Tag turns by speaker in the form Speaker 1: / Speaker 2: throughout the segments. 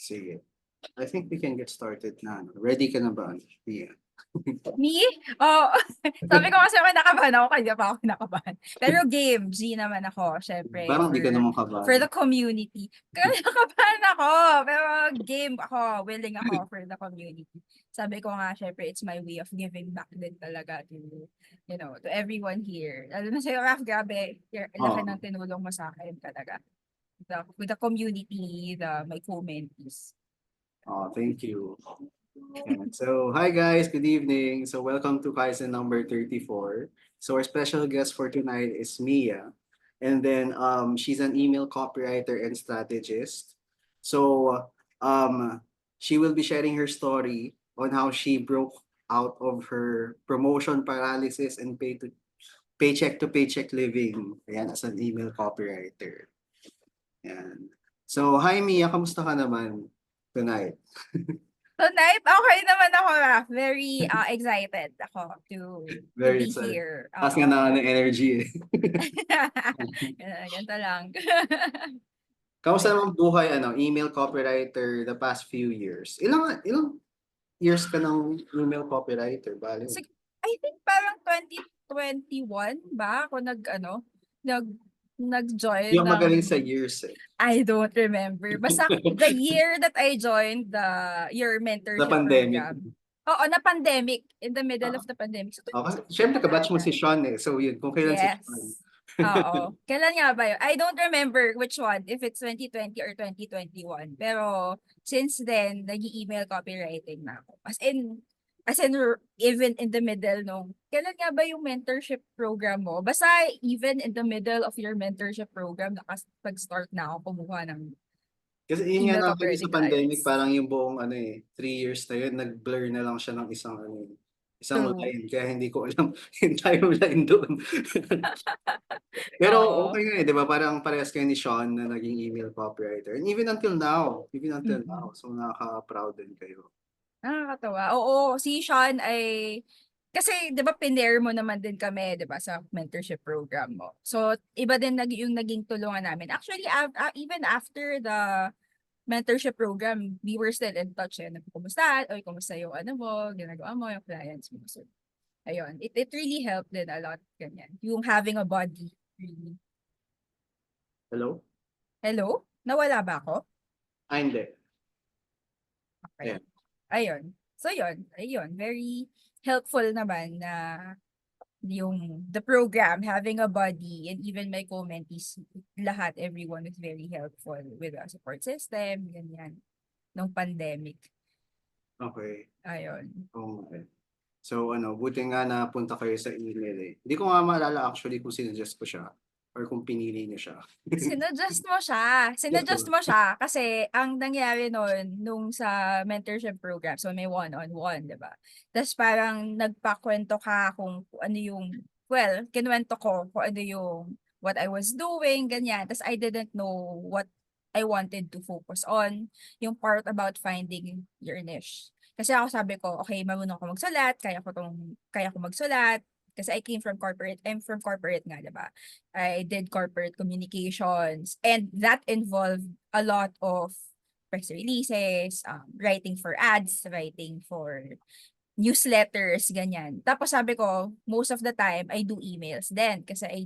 Speaker 1: Sige. I think we can get started na. Ready ka na ba? Yeah.
Speaker 2: Me? Oh, sabi ko kasi kinakabahan ako, kaya pa ako kinakabahan. Pero game, G naman ako, syempre,
Speaker 1: Parang di ka naman
Speaker 2: for
Speaker 1: kabahan.
Speaker 2: the community. Kinakabahan ako, pero game ako, willing ako for the community. Sabi ko nga, syempre, it's my way of giving back din talaga to everyone here. Lalo na sa'yo, Raf, grabe, laki
Speaker 1: Oh,
Speaker 2: ng tinulong mo sa akin talaga. With the community, my communities.
Speaker 1: thank you. And so, hi guys, good evening. So, welcome to Kaizen number 34. So, our special guest for tonight is Mia. And then she's an email copywriter and strategist. So, she will be sharing her story on how she broke out of her promotion paralysis and paycheck to paycheck living. Ayan, as an email copywriter. Ayan. So, hi Mia, kamusta ka naman tonight?
Speaker 2: Tonight, okay naman ako, Raf. Very excited ako to
Speaker 1: Very
Speaker 2: be
Speaker 1: excited.
Speaker 2: here.
Speaker 1: Taas nga na ng energy eh.
Speaker 2: Ganito lang.
Speaker 1: Kamusta
Speaker 2: Ayun.
Speaker 1: naman buhay, email copywriter the past few years? Ilang years ka ng email copywriter, bale?
Speaker 2: I think parang 2021 ba ako
Speaker 1: Hindi
Speaker 2: nag-join
Speaker 1: ako
Speaker 2: ng
Speaker 1: magaling sa years eh.
Speaker 2: I don't remember. Basta the year that I joined your
Speaker 1: Sa
Speaker 2: mentorship
Speaker 1: pandemic.
Speaker 2: program. Oo, na pandemic. In the middle
Speaker 1: Ah,
Speaker 2: of the pandemic. So,
Speaker 1: kasi syempre
Speaker 2: 2021
Speaker 1: kabatch mo
Speaker 2: ata.
Speaker 1: si Sean eh. So yun, kung kailan si Sean.
Speaker 2: Yes. Oo. Kailan nga ba yun? I don't remember which one, if it's 2020 or 2021. Pero since then, nag-email copywriting na ako. Even in the middle kailan nga ba yung mentorship program mo? Basta even in the middle of your mentorship program, nakapag-start na ako kumuha ng
Speaker 1: Kasi yun nga
Speaker 2: email
Speaker 1: natin sa
Speaker 2: copywriting
Speaker 1: pandemic,
Speaker 2: clients.
Speaker 1: parang yung buong 3 years na yun, nag-blur na lang siya ng isang
Speaker 2: True.
Speaker 1: line. Kaya hindi ko alam yung timeline doon. Pero
Speaker 2: Oo.
Speaker 1: okay nga eh, di ba? Parang parehas kayo ni Sean na naging email copywriter. And even until now,
Speaker 2: Mm.
Speaker 1: so nakaka-proud din kayo.
Speaker 2: Nakakatawa. Oo, si Sean ay kasi 'di ba pinair mo naman din kami 'di ba sa mentorship program mo. So iba din yung naging tulungan namin. Actually even after the mentorship program, we were still in touch eh. Nagkukumusta, oy kumusta yung ano mo, ginagawa mo, yung clients mo. So ayun, it really helped din a lot ganyan. Yung having a body really.
Speaker 1: Hello?
Speaker 2: Hello? Nawala ba ako?
Speaker 1: Hindi.
Speaker 2: Okay.
Speaker 1: Ayan.
Speaker 2: Ayun. So yun, ayun, very helpful naman na yung the program, having a body, and even my commentees, lahat, everyone is very helpful with the support system, ganyan, nung pandemic.
Speaker 1: Okay.
Speaker 2: Ayun.
Speaker 1: Okay. So buti nga napunta kayo sa email eh. Hindi ko nga maalala actually kung sinuggest ko siya or kung pinili niyo siya.
Speaker 2: Sinadjust mo siya. Sinadjust mo siya kasi ang nangyari nung sa mentorship program, so may one-on-one, di ba? Tapos parang nagpakwento ka kung ano kinuwento ko kung ano yung what I was doing, ganyan. Tapos I didn't know what I wanted to focus on, yung part about finding your niche. Kasi ako sabi ko, okay, marunong ako magsulat, kaya ko magsulat, kasi I'm from corporate nga, di ba? I did corporate communications, and that involved a lot of press releases, writing for ads, writing for newsletters, ganyan. Tapos sabi ko, most of the time, I do emails then kasi I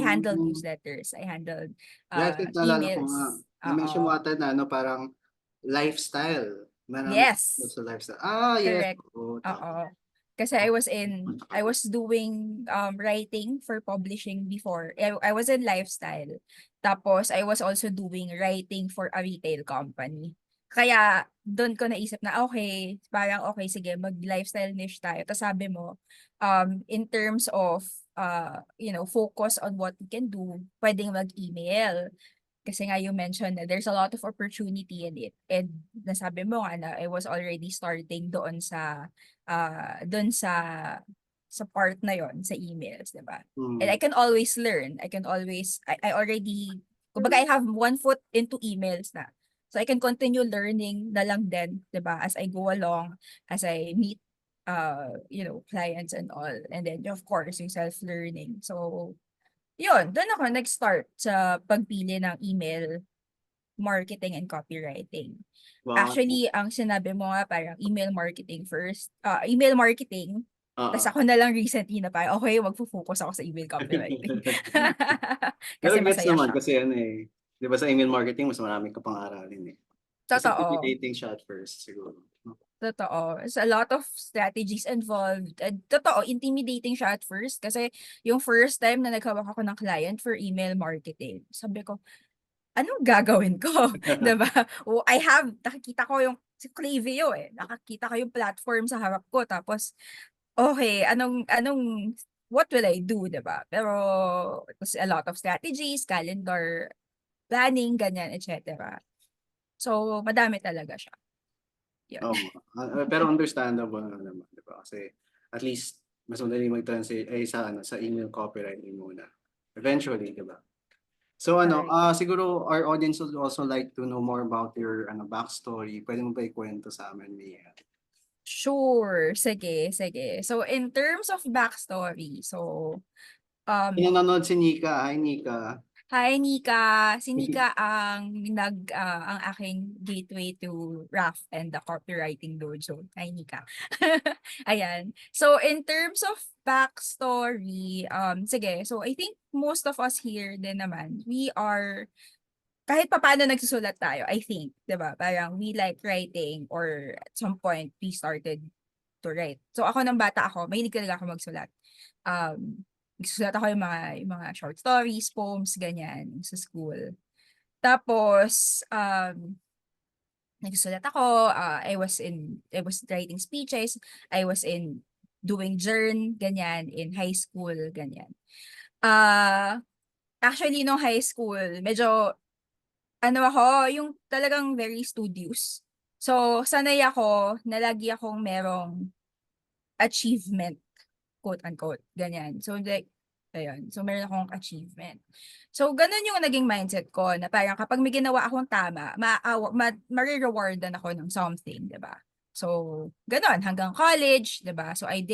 Speaker 2: handled
Speaker 1: Mm.
Speaker 2: newsletters, I handled
Speaker 1: Yeah, I think naalala ko nga.
Speaker 2: emails.
Speaker 1: Na-mention mo
Speaker 2: Oo.
Speaker 1: ata na parang lifestyle. Marami
Speaker 2: Yes.
Speaker 1: sa lifestyle. Ah, yes.
Speaker 2: Correct.
Speaker 1: Oo, tama.
Speaker 2: Oo. Kasi I was doing writing for publishing before. I was in lifestyle. Tapos I was also doing writing for a retail company. Kaya doon ko naisip na okay, parang okay sige, mag-lifestyle niche tayo. Tapos sabi mo in terms of focus on what we can do, pwedeng mag-email. Kasi nga you mentioned na there's a lot of opportunity in it. And nasabi mo nga na I was already starting doon sa part na yon sa emails, 'di ba? And I
Speaker 1: Mm.
Speaker 2: can always learn. I already, kumbaga I have one foot into emails na. So I can continue learning na lang din, 'di ba? As I go along, as I meet clients and all. And then of course, yung self-learning. So yun, doon ako nag-start sa pagpili ng email marketing and copywriting.
Speaker 1: Wow.
Speaker 2: Actually, ang sinabi mo nga parang email marketing first, email marketing, tas
Speaker 1: Oo.
Speaker 2: ako na lang recently na parang, okay, magfo-focus ako sa email copywriting.
Speaker 1: Pero
Speaker 2: Kasi
Speaker 1: gets
Speaker 2: masaya
Speaker 1: naman
Speaker 2: siya.
Speaker 1: kasi ano eh, 'di ba sa email marketing mas marami ka pang aralin eh. Mas
Speaker 2: Totoo.
Speaker 1: intimidating siya at first siguro.
Speaker 2: Totoo. There's a lot of strategies involved. And totoo, intimidating siya at first kasi yung first time na naghawak ako ng client for email marketing, sabi ko, anong gagawin ko? 'Di ba? Nakikita ko yung si Klaviyo eh. Nakakita ko yung platform sa harap ko. Tapos, okay, what will I do? 'Di ba? Pero, it was a lot of strategies, calendar, planning, ganyan, etc. So, madami talaga siya. Yun.
Speaker 1: Oo. Pero understandable na naman, 'di ba? Kasi at least mas madali mag-translate ay sa ano, sa email copywriting muna. Eventually, 'di ba? So ano,
Speaker 2: Correct.
Speaker 1: siguro our audience would also like to know more about your ano backstory. Pwede mo ba ikwento sa amin, Mia?
Speaker 2: Sure. Sige, sige. So, in terms of backstory, so,
Speaker 1: Kung
Speaker 2: um,
Speaker 1: nanonood si Nika, hi Nika.
Speaker 2: hi Nika. Si Nika ang aking gateway to RAF and the copywriting dojo. Hi Nika. Ayan. So in terms of backstory, sige. So I think most of us here din naman, we are kahit papaano nagsusulat tayo, I think, 'di ba? Parang we like writing or at some point we started to write. So ako nang bata ako, mahilig talaga ako magsulat. Nagsusulat ako yung mga short stories, poems, ganyan sa school. Tapos, nagsusulat ako, I was writing speeches, I was in doing journal, ganyan, in high school, ganyan. Ah, Actually, nung high school, medyo, ano ako, yung talagang very studious. So, sanay ako na lagi akong merong achievement, quote unquote, ganyan. So like, ayun. So meron akong achievement. So ganun yung naging mindset ko na parang kapag may ginawa akong tama, marirewardan ako ng something, 'di ba? So ganun hanggang college, 'di ba? So I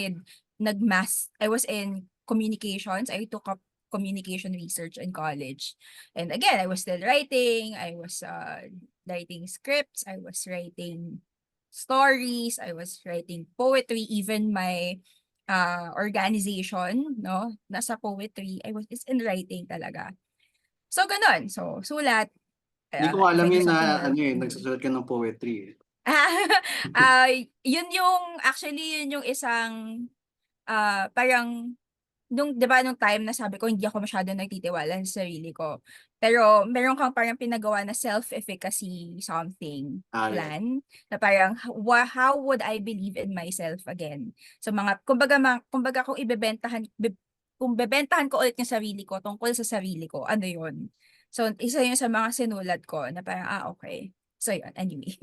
Speaker 2: was in communications. I took up communication research in college. And again, I was still writing. I was writing scripts. I was writing stories, I was writing poetry, even my organization, no, nasa poetry, is in writing talaga. So, ganun. So, sulat,
Speaker 1: Hindi ko alam
Speaker 2: if I do
Speaker 1: yun na
Speaker 2: something well.
Speaker 1: ano eh, nagsusulat ka ng poetry eh.
Speaker 2: Ah, yun yung isang, parang, nung 'di ba nung time na sabi ko hindi ako masyadong nagtitiwala sa sarili ko. Pero meron kang parang pinagawa na self-efficacy something
Speaker 1: Yeah.
Speaker 2: plan na parang how would I believe in myself again? So mga kumbaga kung bebentahan ko ulit yung sarili ko tungkol sa sarili ko, ano yun? So isa yun sa mga sinulat ko na parang okay. So yun, anyway.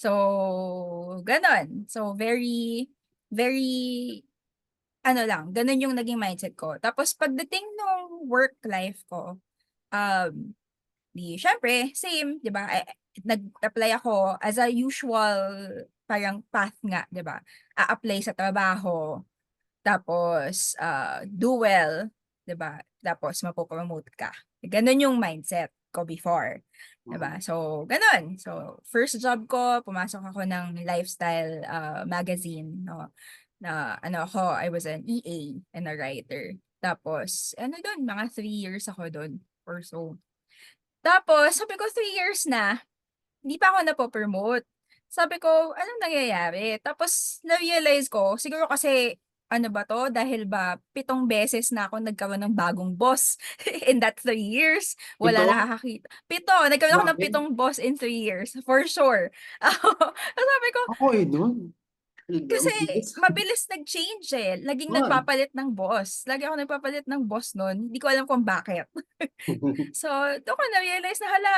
Speaker 2: So ganon. So very very ano lang, gano'n yung naging mindset ko. Tapos pagdating nung work life ko, um, di siyempre same, 'di ba, nag-apply ako as a usual parang path nga, 'di ba? A-apply sa trabaho, tapos, do well, 'di ba? Tapos mapo-promote ka. Gano'n yung mindset ko before, 'di ba? So gano'n. So first job ko, pumasok ako ng lifestyle, magazine 'no, na ano ako, I was an EA and a writer. Tapos ano dun, mga 3 years ako dun or so. Tapos sabi ko 3 years na, hindi pa ako napo-promote. Sabi ko, anong nangyayari? Tapos na-realize ko, siguro kasi ano ba 'to, dahil ba 7 beses na ako nagkaroon ng bagong boss in that 3 years. Wala
Speaker 1: Ito?
Speaker 2: nakakakita. 7, nagkaroon ako ng
Speaker 1: Bakit?
Speaker 2: 7 boss in 3 years, for sure. Sabi ko,
Speaker 1: Ako eh nun.
Speaker 2: kasi
Speaker 1: Ang bilis.
Speaker 2: mabilis nag-change eh. Laging
Speaker 1: Man.
Speaker 2: nagpapalit ng boss. Lagi ako nagpapalit ng boss nun. Hindi ko alam kung bakit. So, doon ko na-realize na hala,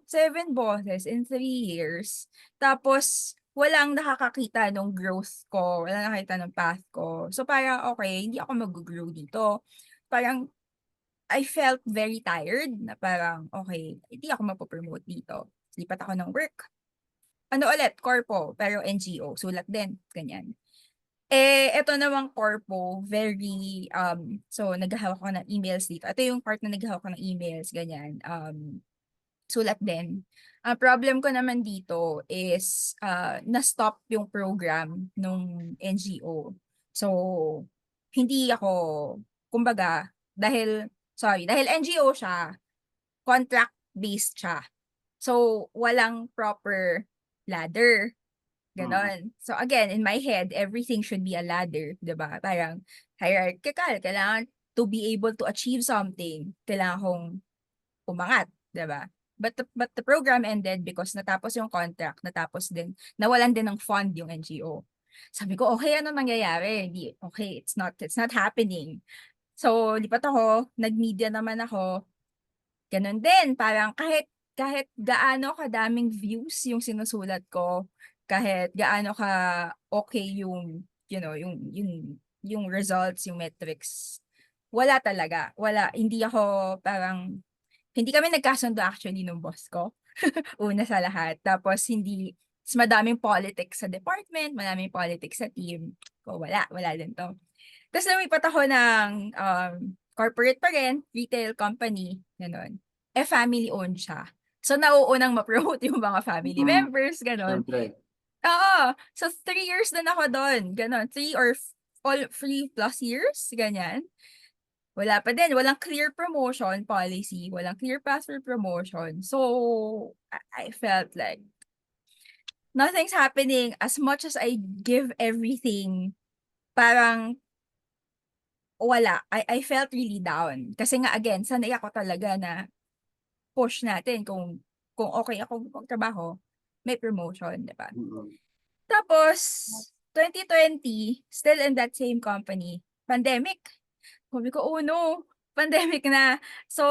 Speaker 2: seven bosses in 3 years. Tapos, walang nakakakita nung growth ko. Walang nakakita ng path ko. So, parang okay, hindi ako mag-grow dito. Parang, I felt very tired na parang, okay, hindi ako mapopromote dito. Lipat ako ng work. Ano ulit, corpo, pero NGO. Sulat din, ganyan. Eto namang corpo, very, so naghahawak ako ng emails dito. Ito yung part na naghahawak ako ng emails, ganyan. sulat din. Ang problem ko naman dito is na-stop yung program nung NGO. So, hindi ako, kumbaga, dahil NGO siya, contract-based siya. So, walang proper ladder. Ganon. So, again, in my head, everything should be a ladder, di ba? Parang hierarchical. Kailangan to be able to achieve something. Kailangan kong umangat, 'di ba? But the program ended because natapos yung contract, natapos din, nawalan din ng fund yung NGO. Sabi ko, okay, ano nangyayari? Di, okay, it's not happening. So, lipat ako, nag-media naman ako, ganun din, parang kahit gaano kadaming views yung sinusulat ko, kahit gaano ka okay yung, yung results, yung metrics, wala talaga. Wala, hindi kami nagkasundo actually nung boss ko. Una sa lahat. Tapos madaming politics sa department, madaming politics sa team. Ko wala din to. Tapos lumipat ako ng corporate pa rin, retail company, gano'n. Family owned siya. So nauunang ma-promote yung mga family members, gano'n.
Speaker 1: Siyempre.
Speaker 2: Oo. So 3 years din ako doon, gano'n. 3 plus years, ganyan. Wala pa din, walang clear promotion policy, walang clear path for promotion. So, I felt like nothing's happening. As much as I give everything, parang wala. I felt really down. Kasi nga again, sanay ako talaga na push natin kung okay ako magtrabaho, may promotion, di ba? Tapos, 2020, still in that same company, pandemic. Sabi ko, oh no, pandemic na. So,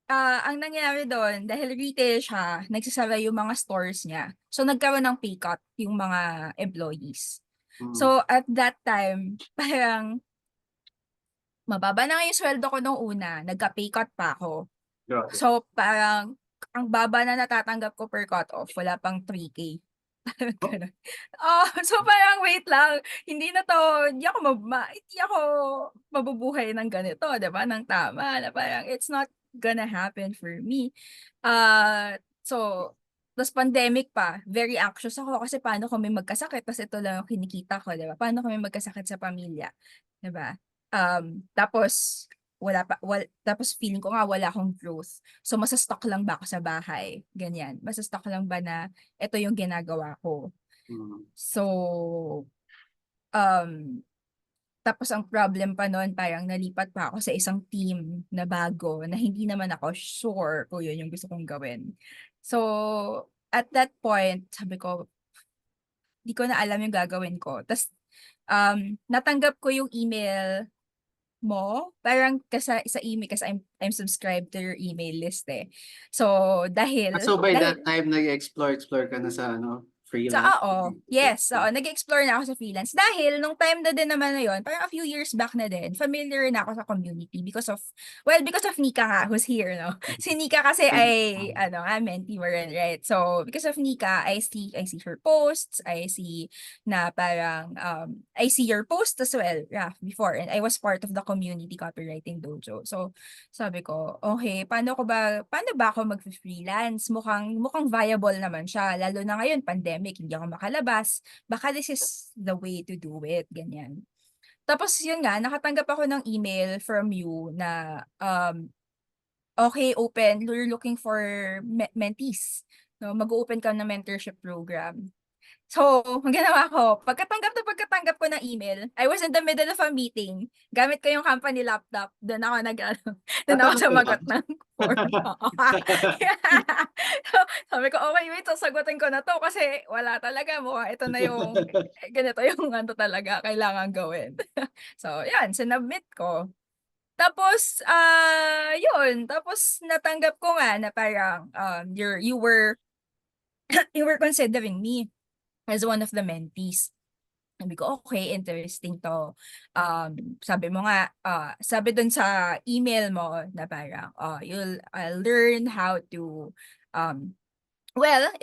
Speaker 2: ang nangyari doon, dahil retail siya, nagsasara yung mga stores niya. So, nagkaroon ng pay cut yung mga employees. So, at that time, parang mababa na nga yung sweldo ko nung una, nagka-pay cut pa ako.
Speaker 1: Grabe.
Speaker 2: So, parang ang baba na natatanggap ko per cut-off, wala pang 3K. Ganun. So parang wait lang, hindi ako mabubuhay ng ganito, 'di ba? Ng tama na parang it's not gonna happen for me. So tas pandemic pa, very anxious ako kasi paano kung may magkasakit tas ito lang yung kinikita ko, 'di ba? Paano kung may magkasakit sa pamilya, 'di ba? Tapos tapos feeling ko nga wala akong growth. So masa-stuck lang ba ako sa bahay? Ganyan. Masa-stuck lang ba na ito yung ginagawa ko? So, um, tapos ang problem pa nun, parang nalipat pa ako sa isang team na bago na hindi naman ako sure kung yun yung gusto kong gawin. So, at that point, sabi ko, di ko na alam yung gagawin ko. Tapos, natanggap ko yung email mo, parang sa email, kasi I'm subscribed to your email list eh. So,
Speaker 1: So by
Speaker 2: dahil,
Speaker 1: that time, nag-explore ka na sa
Speaker 2: So,
Speaker 1: freelance?
Speaker 2: oo. Yes. Oo. Nag-explore na ako sa freelance. Dahil, nung time na din naman na yun, parang a few years back na din, familiar na ako sa community because of Nika nga, who's here, no? Si Nika kasi ay, mentee mo rin, right? So, because of Nika, I see her posts, I see na parang, I see your post as well, yeah, before. And I was part of the community copywriting dojo. So, sabi ko, okay, paano ba ako mag-freelance? Mukhang viable naman siya, lalo na ngayon, pandemic, hindi ako makalabas. Baka this is the way to do it, ganyan. Tapos yun nga, nakatanggap ako ng email from you na, okay, you're looking for mentees. No, mag-open ka ng mentorship program. So, ang ginawa ko, pagkatanggap ko ng email, I was in the middle of a meeting. Gamit ko yung company laptop. Doon ako sumagot ng form. So, sabi ko, okay, wait, sasagutin ko na to kasi wala talaga. Mukhang ito na yung, ganito yung talaga kailangan gawin. So, yan, sinubmit ko. Tapos, yun. Tapos, natanggap ko nga na parang, you were considering me as one of the mentees. Sabi ko, okay, interesting to. Sabi mo nga, sabi dun sa email mo na parang, I'll learn how to,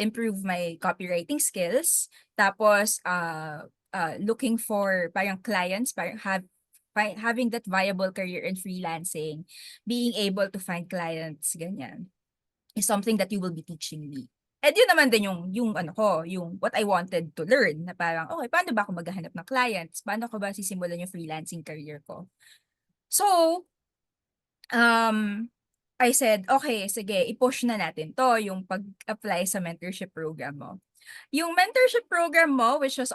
Speaker 2: improve my copywriting skills. Tapos, looking for parang clients, parang having that viable career in freelancing, being able to find clients, ganyan. is something that you will be teaching me. And yun naman din yung ano ko, yung what I wanted to learn na parang, okay, paano ba ako maghahanap ng clients? Paano ko ba sisimulan yung freelancing career ko? So, I said, okay, sige, i-push na natin to, yung pag-apply sa mentorship program mo. Yung mentorship program mo, which is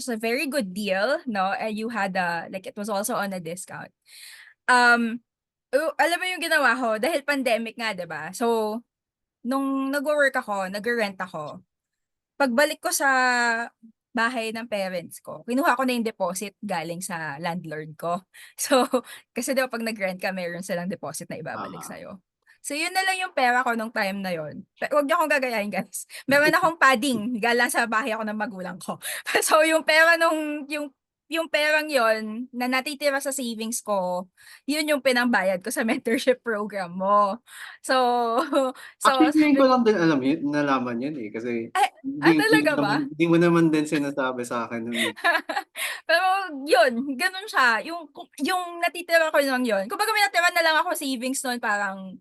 Speaker 2: a very good deal, no? And you had like, it was also on a discount. Alam mo yung ginawa ko, dahil pandemic nga, 'di ba? So, nung nagwo-work ako, nagre-rent ako, pagbalik ko sa bahay ng parents ko, kinuha ko na yung deposit galing sa landlord ko. So, kasi 'di ba 'pag nag-rent ka, meron silang deposit na ibabalik
Speaker 1: Ah,
Speaker 2: sa'yo. So, yun na lang yung pera ko nung time na yun. Huwag niyo akong gagayahin, guys. Meron akong padding, galing sa bahay ako ng magulang ko. So, yung pera yung perang yon na natitira sa savings ko, yun yung pinambayad ko sa mentorship program mo. So, so
Speaker 1: actually, ngayon ko
Speaker 2: sabi ko,
Speaker 1: lang din alam yun, nalaman yun eh. Kasi
Speaker 2: ay, talaga ba?
Speaker 1: hindi mo naman din sinasabi sa akin nun eh.
Speaker 2: Pero yun, ganun siya. Yung natitira ko lang yun. Kumbaga may natira na lang ako savings nun, parang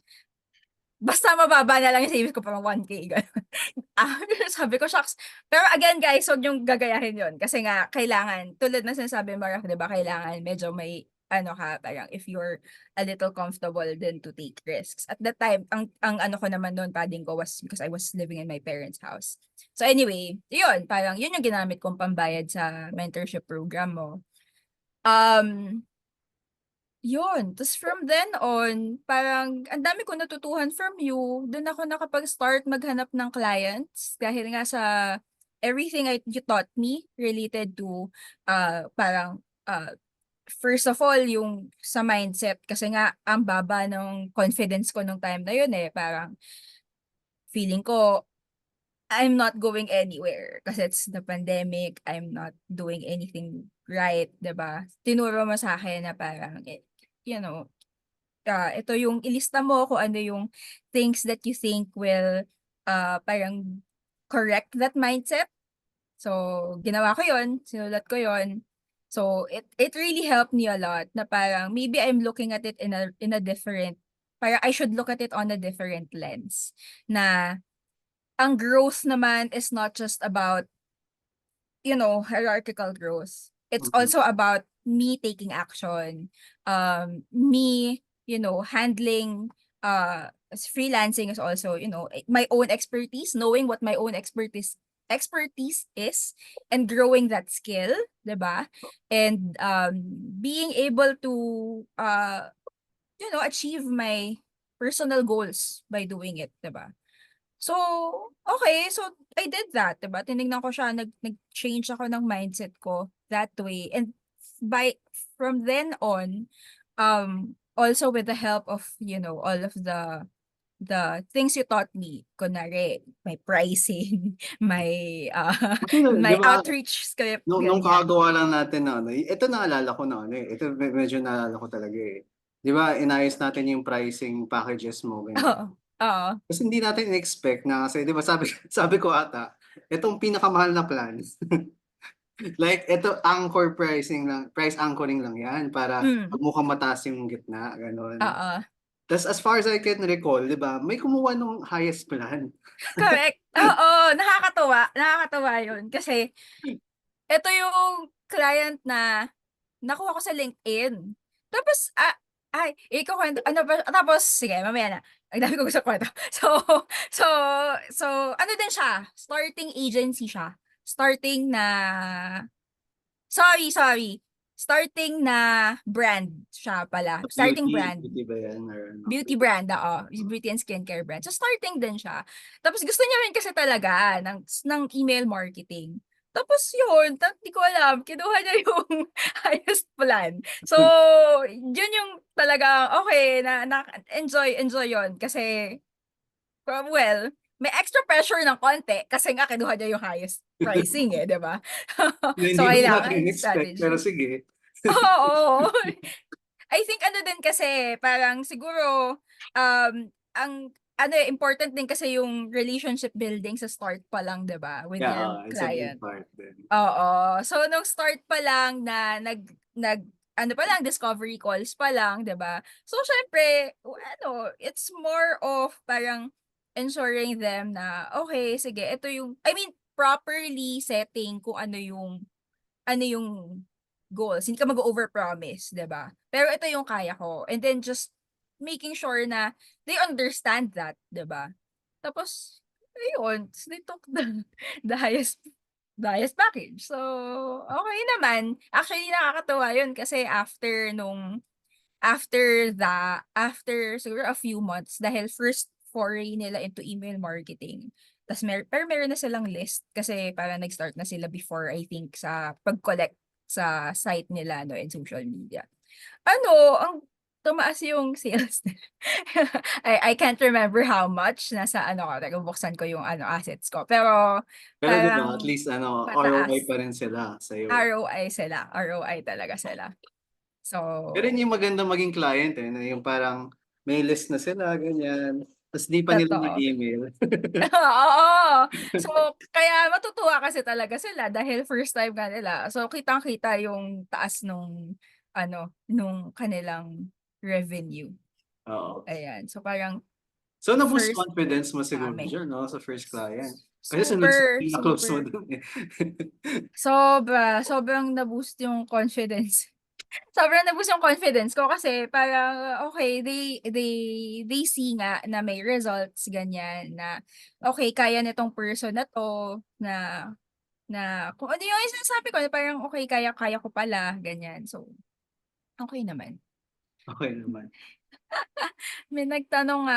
Speaker 2: basta mababa na lang yung savings ko, parang 1K, gano'n. Ah, sabi ko, "Shocks." Pero again guys, huwag niyong gagayahin yun kasi nga kailangan tulad ng sinasabi mo, Raf, 'di ba, kailangan medyo may ano ka, parang if you're a little comfortable then to take risks. At that time, ang ano ko naman nun, padding ko was because I was living in my parents' house. So anyway, yun, parang yun yung ginamit kong pambayad sa mentorship program mo. Um Yun, ta's from then on, parang ang dami kong natutuhan from you. Dun ako nakapag-start maghanap ng clients dahil nga sa everything you taught me related to, parang, first of all, yung sa mindset kasi nga ang baba ng confidence ko nung time na yun, eh. Parang feeling ko I'm not going anywhere kasi it's the pandemic, I'm not doing anything right, 'di ba? Tinuro mo sa'kin na parang, you know, ito yung ilista mo kung ano yung things that you think will, parang correct that mindset. So, ginawa ko yun, sinulat ko yun. So, it really helped me a lot na parang maybe I'm looking at it in a different, parang I should look at it on a different lens. Na ang growth naman is not just about, hierarchical growth. It's
Speaker 1: Mhm.
Speaker 2: also about me taking action, me, handling, as freelancing is also, my own expertise, knowing what my own expertise is and growing that skill, 'di ba? And being able to achieve my personal goals by doing it, 'di ba? So, okay. So, I did that, 'di ba? Tinignan ko siya, nag-change ako ng mindset ko that way. And by from then on, also with the help of, all of the things you taught me, kunwari, may pricing, may,
Speaker 1: Kasi, di
Speaker 2: may
Speaker 1: ba,
Speaker 2: outreach script,
Speaker 1: nung
Speaker 2: ganyan.
Speaker 1: kakagawa lang natin na ano, ito naalala ko na ano eh. Ito medyo naalala ko talaga eh. Di ba, inayos natin yung pricing packages mo, ganyan.
Speaker 2: Oo, oo.
Speaker 1: Kasi hindi natin in-expect na kasi, di ba, sabi, sabi ko ata, itong pinakamahal na plan, like, ito anchor pricing lang, price anchoring lang yan para
Speaker 2: Hmm,
Speaker 1: pag mukhang mataas yung gitna, gano'n.
Speaker 2: oo.
Speaker 1: Tapos as far as I can recall, di ba, may kumuha nung highest plan.
Speaker 2: Correct. Oo, nakakatuwa yun kasi eto yung client na nakuha ko sa LinkedIn. Tapos, ay, ikukuwento ano ba, tapos sige mamaya na, ang dami kong gustong kuwento. So so so ano din siya, starting agency siya. Starting na sorry, starting na brand siya pala, starting brand.
Speaker 1: Beauty ba yan or ano?
Speaker 2: Beauty brand, oo, beauty and skincare brand. So, starting din siya. Tapos gusto niya rin kasi talaga ng email marketing. Tapos yun, di ko alam, kinuha niya yung highest plan. So, yun yung talagang okay na enjoy yun kasi, well, may extra pressure ng konti kasi nga kinuha niya yung highest pricing, eh, 'di ba?
Speaker 1: Na
Speaker 2: So,
Speaker 1: hindi naman natin
Speaker 2: kailangan
Speaker 1: in-expect, pero
Speaker 2: strategy.
Speaker 1: sige.
Speaker 2: Oo. I think ano din kasi, parang siguro, ang ano, important din kasi yung relationship building sa start pa lang, 'di ba, with
Speaker 1: Yeah,
Speaker 2: your
Speaker 1: it's a big
Speaker 2: client.
Speaker 1: part din.
Speaker 2: Oo. So, nung start pa lang na ano pa lang, discovery calls pa lang, 'di ba? So, syempre, it's more of parang ensuring them na, okay, sige, ito yung, I mean, properly setting kung ano yung goals. Hindi ka mag-overpromise, 'di ba? Pero ito yung kaya ko. And then just making sure na they understand that, 'di ba? Tapos, ayun, they took the highest package. So, okay naman. Actually, nakakatuwa yun kasi after siguro a few months, dahil first foray nila into email marketing. Pero meron na silang list kasi para nag-start na sila before, I think, sa pag-collect sa site nila, no, in social media. Ang tumaas yung sales nila. I can't remember how much. Nasa teka, buksan ko yung assets ko. Pero
Speaker 1: Pero di ba, at
Speaker 2: parang
Speaker 1: least ROI
Speaker 2: mataas.
Speaker 1: pa rin sila sa'yo.
Speaker 2: ROI sila. ROI talaga sila. So,
Speaker 1: Pero yun yung maganda maging client na yung parang may list na sila, ganyan. Tapos di pa nila
Speaker 2: totoo.
Speaker 1: mag-email.
Speaker 2: Oo. So, kaya matutuwa kasi talaga sila dahil first time nga nila. So, kitang-kita yung taas nung kanilang revenue.
Speaker 1: Oo.
Speaker 2: Ayan. So, parang
Speaker 1: So, na-boost
Speaker 2: first
Speaker 1: confidence mo siguro
Speaker 2: kami.
Speaker 1: dyan, no? Sa first client. Kasi sunod sa
Speaker 2: Super,
Speaker 1: na-close mo
Speaker 2: super.
Speaker 1: dun eh.
Speaker 2: Sobrang na-boost yung confidence. Sobrang na-boost yung confidence ko kasi parang, okay, they see nga na may results, ganyan, na, okay, kaya nitong person na 'to, na kung ano yung sinasabi ko na parang, okay, kaya ko pala, ganyan. So, okay naman.
Speaker 1: Okay naman.
Speaker 2: May nagtanong,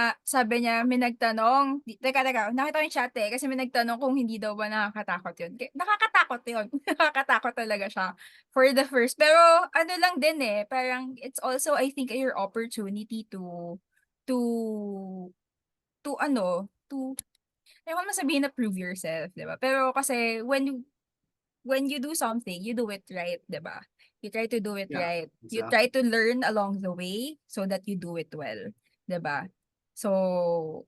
Speaker 2: teka, nakita ko yung chat kasi may nagtanong kung hindi daw ba nakakatakot yun. Nakakatakot yun. Nakakatakot talaga siya for the first. Pero ano lang din parang it's also, I think, your opportunity to, to, ayaw ko naman sabihin na prove yourself, di ba? Pero kasi when you do something, you do it right, di ba? You try to do it
Speaker 1: Yeah,
Speaker 2: right. You try
Speaker 1: exactly.
Speaker 2: to learn along the way so that you do it well, di ba? So,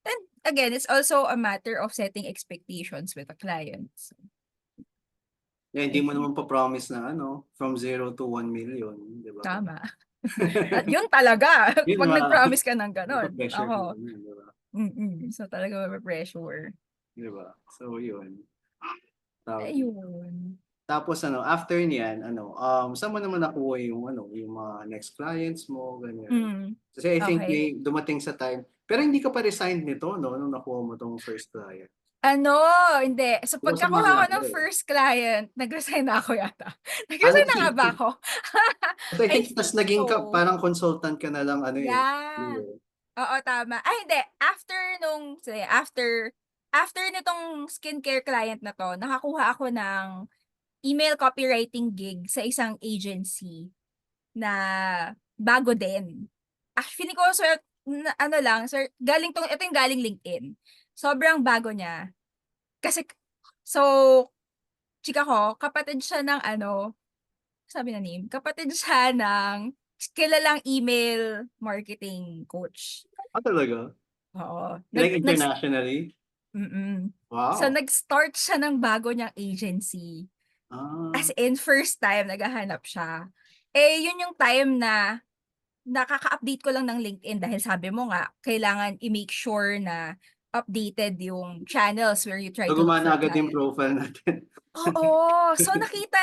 Speaker 2: and again, it's also a matter of setting expectations with the clients.
Speaker 1: Yeah, hindi
Speaker 2: I
Speaker 1: mo
Speaker 2: think
Speaker 1: naman pa-promise na from 0 to 1 million, di ba?
Speaker 2: tama. At yun talaga,
Speaker 1: Yun
Speaker 2: pag nag-promise ka ng ganun.
Speaker 1: pressure ka
Speaker 2: Ako,
Speaker 1: naman, di ba?
Speaker 2: so talaga pressure.
Speaker 1: Di ba? So, yun. Tawag dito.
Speaker 2: Ayun.
Speaker 1: Tapos after niyan, saan mo naman nakuha yung mga next clients mo, ganyan.
Speaker 2: Mm,
Speaker 1: Kasi I think
Speaker 2: okay.
Speaker 1: may dumating sa time, pero hindi ka pa resigned nito, no, nung nakuha mo tong first client.
Speaker 2: Ano, hindi. So,
Speaker 1: Ikaw
Speaker 2: pagkakuha ko
Speaker 1: sumama
Speaker 2: ng
Speaker 1: ka eh.
Speaker 2: first client, nag-resign na ako yata.
Speaker 1: Ah,
Speaker 2: Nag-resign na nga ba ako?
Speaker 1: Kasi I
Speaker 2: I
Speaker 1: think tas
Speaker 2: think
Speaker 1: naging
Speaker 2: so.
Speaker 1: parang consultant ka na lang
Speaker 2: Yeah. Oo, tama. Ay, hindi. After nitong skincare client na 'to, nakakuha ako ng email copywriting gig sa isang agency na bago din. Feeling ko ano lang, ito yung galing LinkedIn. Sobrang bago niya. Kasi, so, chika ko, kapatid siya ng sabi na name, kapatid siya ng kilalang email marketing coach.
Speaker 1: talaga?
Speaker 2: Oo.
Speaker 1: Like internationally?
Speaker 2: So,
Speaker 1: Wow.
Speaker 2: nag-start siya ng bago niyang agency.
Speaker 1: Ah,
Speaker 2: As in, first time, naghahanap siya. Yun yung time na nakaka-update ko lang ng LinkedIn dahil sabi mo nga, kailangan i-make sure na updated yung channels where you try
Speaker 1: so
Speaker 2: to look
Speaker 1: gumana
Speaker 2: for
Speaker 1: agad yung
Speaker 2: clients.
Speaker 1: profile natin.
Speaker 2: Oo. So, nakita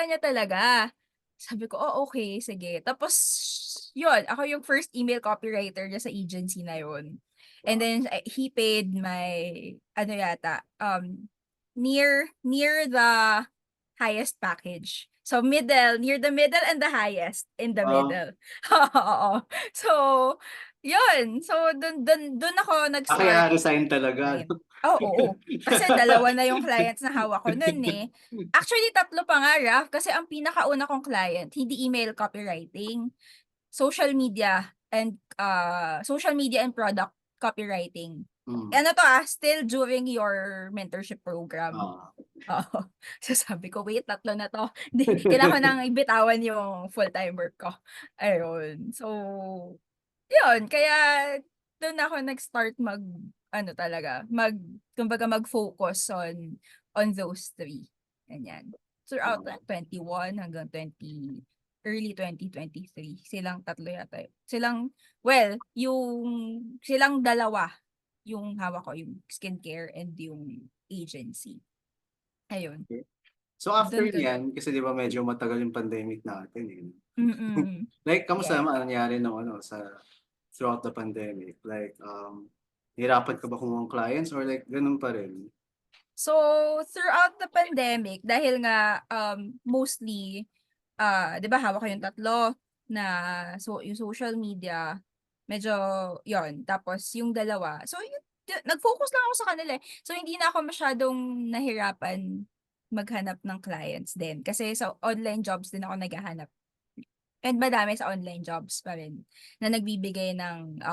Speaker 2: niya talaga. Sabi ko, oh, okay, sige. Tapos, yun, ako yung first email copywriter niya sa agency na yun. And
Speaker 1: Wow.
Speaker 2: then, he paid my, yata, near the highest package. So, near the middle and the highest in the
Speaker 1: Wow.
Speaker 2: middle. Oo. So, yun. So, dun ako
Speaker 1: Kaya
Speaker 2: nag-start
Speaker 1: resign talaga.
Speaker 2: client. Oo. Kasi dalawa na yung clients na hawak ko nun eh. Actually, tatlo pa nga, Raf, kasi ang pinakauna kong client, hindi email copywriting, social media and product copywriting.
Speaker 1: Mm.
Speaker 2: Ano to still during your mentorship program.
Speaker 1: Ah.
Speaker 2: Oo. So sabi ko, wait, tatlo na to. Hindi, kailangan ko nang ibitawan yung full-time work ko. Ayun. So, yun. Kaya, doon ako nag-start kumbaga mag-focus on those three. Ganyan. Throughout
Speaker 1: Ah.
Speaker 2: 21 hanggang 23. early 2023. Silang tatlo yata. Silang dalawa yung hawak ko, yung skincare and yung agency. Ayun.
Speaker 1: So after
Speaker 2: Dun ko.
Speaker 1: yan, kasi di ba medyo matagal yung pandemic natin eh.
Speaker 2: Mm-mm.
Speaker 1: Like, kamusta
Speaker 2: Yes.
Speaker 1: naman ang nangyari nung throughout the pandemic? Like, nahirapan ka ba kumuha ng clients or like ganun pa rin?
Speaker 2: So, throughout the pandemic, dahil nga mostly, 'di ba hawak ko yung tatlo na yung social media, medyo yon. Tapos yung dalawa, so nag-focus lang ako sa kanila eh. So, hindi na ako masyadong nahirapan maghanap ng clients din. Kasi sa online jobs din ako naghahanap. And madami sa online jobs pa rin na nagbibigay ng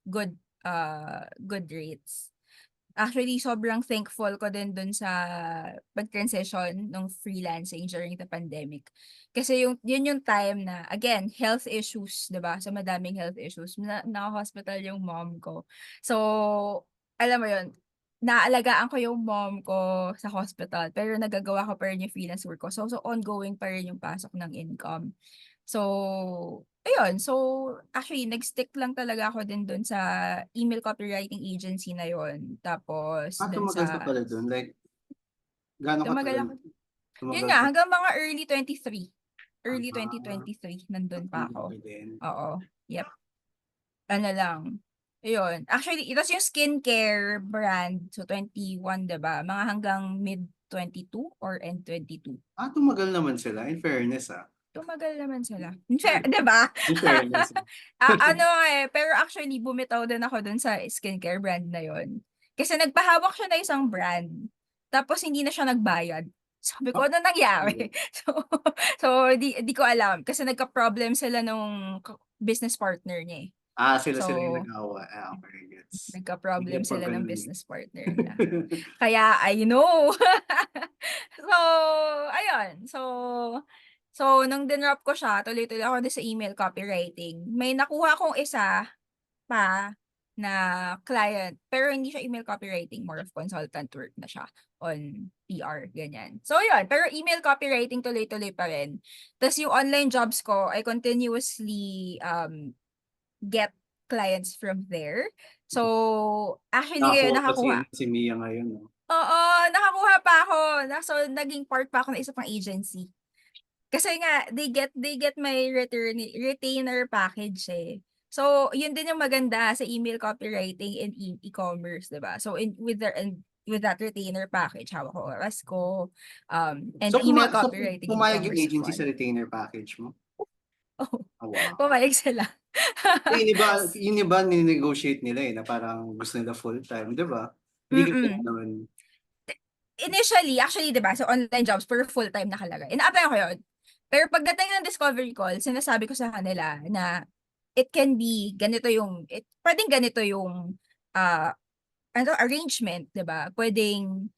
Speaker 2: good rates. Actually, sobrang thankful ko din dun sa pag-transition ng freelancing during the pandemic. Kasi yun yung time na, again, health issues, 'di ba? So, madaming health issues. Naka-hospital yung mom ko. So, alam mo yun, naalagaan ko yung mom ko sa hospital, pero nagagawa ko pa rin yung freelance work ko. So ongoing pa rin yung pasok ng income. So, ayun. So, actually, nag-stick lang talaga ako din dun sa email copywriting agency na yon. Tapos, dun
Speaker 1: Tumagal ka
Speaker 2: sa,
Speaker 1: pala dun? Like, gaano
Speaker 2: tumagal
Speaker 1: katagal?
Speaker 2: ako. Yun
Speaker 1: Tumagal
Speaker 2: nga,
Speaker 1: ka?
Speaker 2: hanggang mga early 23. Early
Speaker 1: Ah,
Speaker 2: 2023, nandun pa
Speaker 1: tumagal
Speaker 2: ako.
Speaker 1: ka din.
Speaker 2: Oo. Yep. Ano lang. Ayun. Actually, ito yung skincare brand. So, 21, diba? Mga hanggang mid 22 or end 22.
Speaker 1: Tumagal naman sila, in fairness
Speaker 2: Tumagal naman sila. Fair, 'di ba?
Speaker 1: In fairness.
Speaker 2: Ano pero actually bumitaw din ako dun sa skincare brand na yon. Kasi nagpahawak siya na isang brand, tapos hindi na siya nagbayad. Sabi ko,
Speaker 1: Ah,
Speaker 2: ano nangyari? So di ko alam kasi nagka-problem sila nung business partner niya eh.
Speaker 1: sila yung
Speaker 2: So,
Speaker 1: nag-awa. Okay, gets. Hindi
Speaker 2: nagka-problem
Speaker 1: pa
Speaker 2: sila ng
Speaker 1: ganun eh.
Speaker 2: business partner niya. Kaya I know. So, ayun. So nung dinrop ko siya, tuloy-tuloy ako din sa email copywriting. May nakuha akong isa pa na client, pero hindi siya email copywriting, more of consultant work na siya on PR, ganyan. So yun, pero email copywriting tuloy-tuloy pa rin. Tapos yung online jobs ko, I continuously get clients from there. So, actually ngayon
Speaker 1: Nakakuha pa
Speaker 2: nakakuha.
Speaker 1: si Mia ngayon, no?
Speaker 2: Oo, nakakuha pa ako. So, naging part pa ako ng isa pang agency. Kasi nga, they get my retainer package eh. So, yun din yung maganda sa email copywriting and e-commerce, 'di ba? So, with that retainer package, hawak ko oras ko, and
Speaker 1: So,
Speaker 2: email copywriting and
Speaker 1: pumayag yung
Speaker 2: e-commerce
Speaker 1: agency sa
Speaker 2: fun.
Speaker 1: retainer package mo?
Speaker 2: Oh,
Speaker 1: Wow.
Speaker 2: pumayag sila.
Speaker 1: Yung iba ni-negotiate nila na parang gusto nila full-time, di ba? Hindi ka
Speaker 2: Mm.
Speaker 1: gano'n.
Speaker 2: Initially, actually, 'di ba, sa online jobs, pero full-time nakalagay. Ina-apply ko yun. Pero pagdating ng discovery call, sinasabi ko sa kanila na it can be pwedeng ganito yung ah arrangement, 'di ba? Um,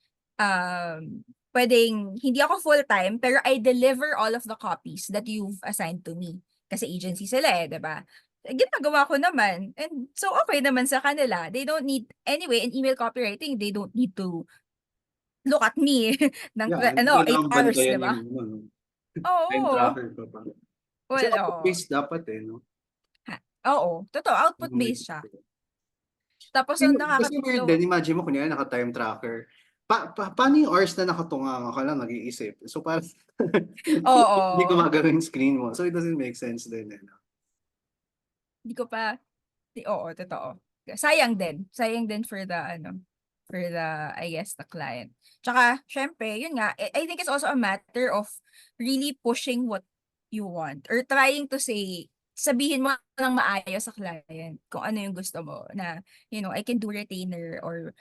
Speaker 2: pwedeng hindi ako full-time, pero I deliver all of the copies that you've assigned to me. Kasi agency sila 'di ba? Ginagawa ko naman. And so, okay naman sa kanila. They don't need, anyway, in email copywriting, they don't need to look at me ng
Speaker 1: Yeah, hindi
Speaker 2: 8
Speaker 1: kailangan
Speaker 2: hours,
Speaker 1: bantayan
Speaker 2: 'di ba?
Speaker 1: yung time
Speaker 2: Oo.
Speaker 1: tracker ka pa. Kasi
Speaker 2: Well, oo.
Speaker 1: output-based dapat no?
Speaker 2: Ha, oo, totoo, output based siya. Tapos ang
Speaker 1: Kasi weird
Speaker 2: nakakatuwa,
Speaker 1: din, imagine mo kunyari naka-time tracker. Paano yung hours na nakatunga ka lang nag-iisip? So parang hindi
Speaker 2: oo,
Speaker 1: gumagalaw yung screen mo. So it doesn't make sense din no?
Speaker 2: di ko pa, oo, totoo. Sayang din for the I guess the client. Tsaka syempre, yun nga, I think it's also a matter of really pushing what you want or trying to sabihin mo ng maayos sa client kung ano yung gusto mo na, I can do retainer, or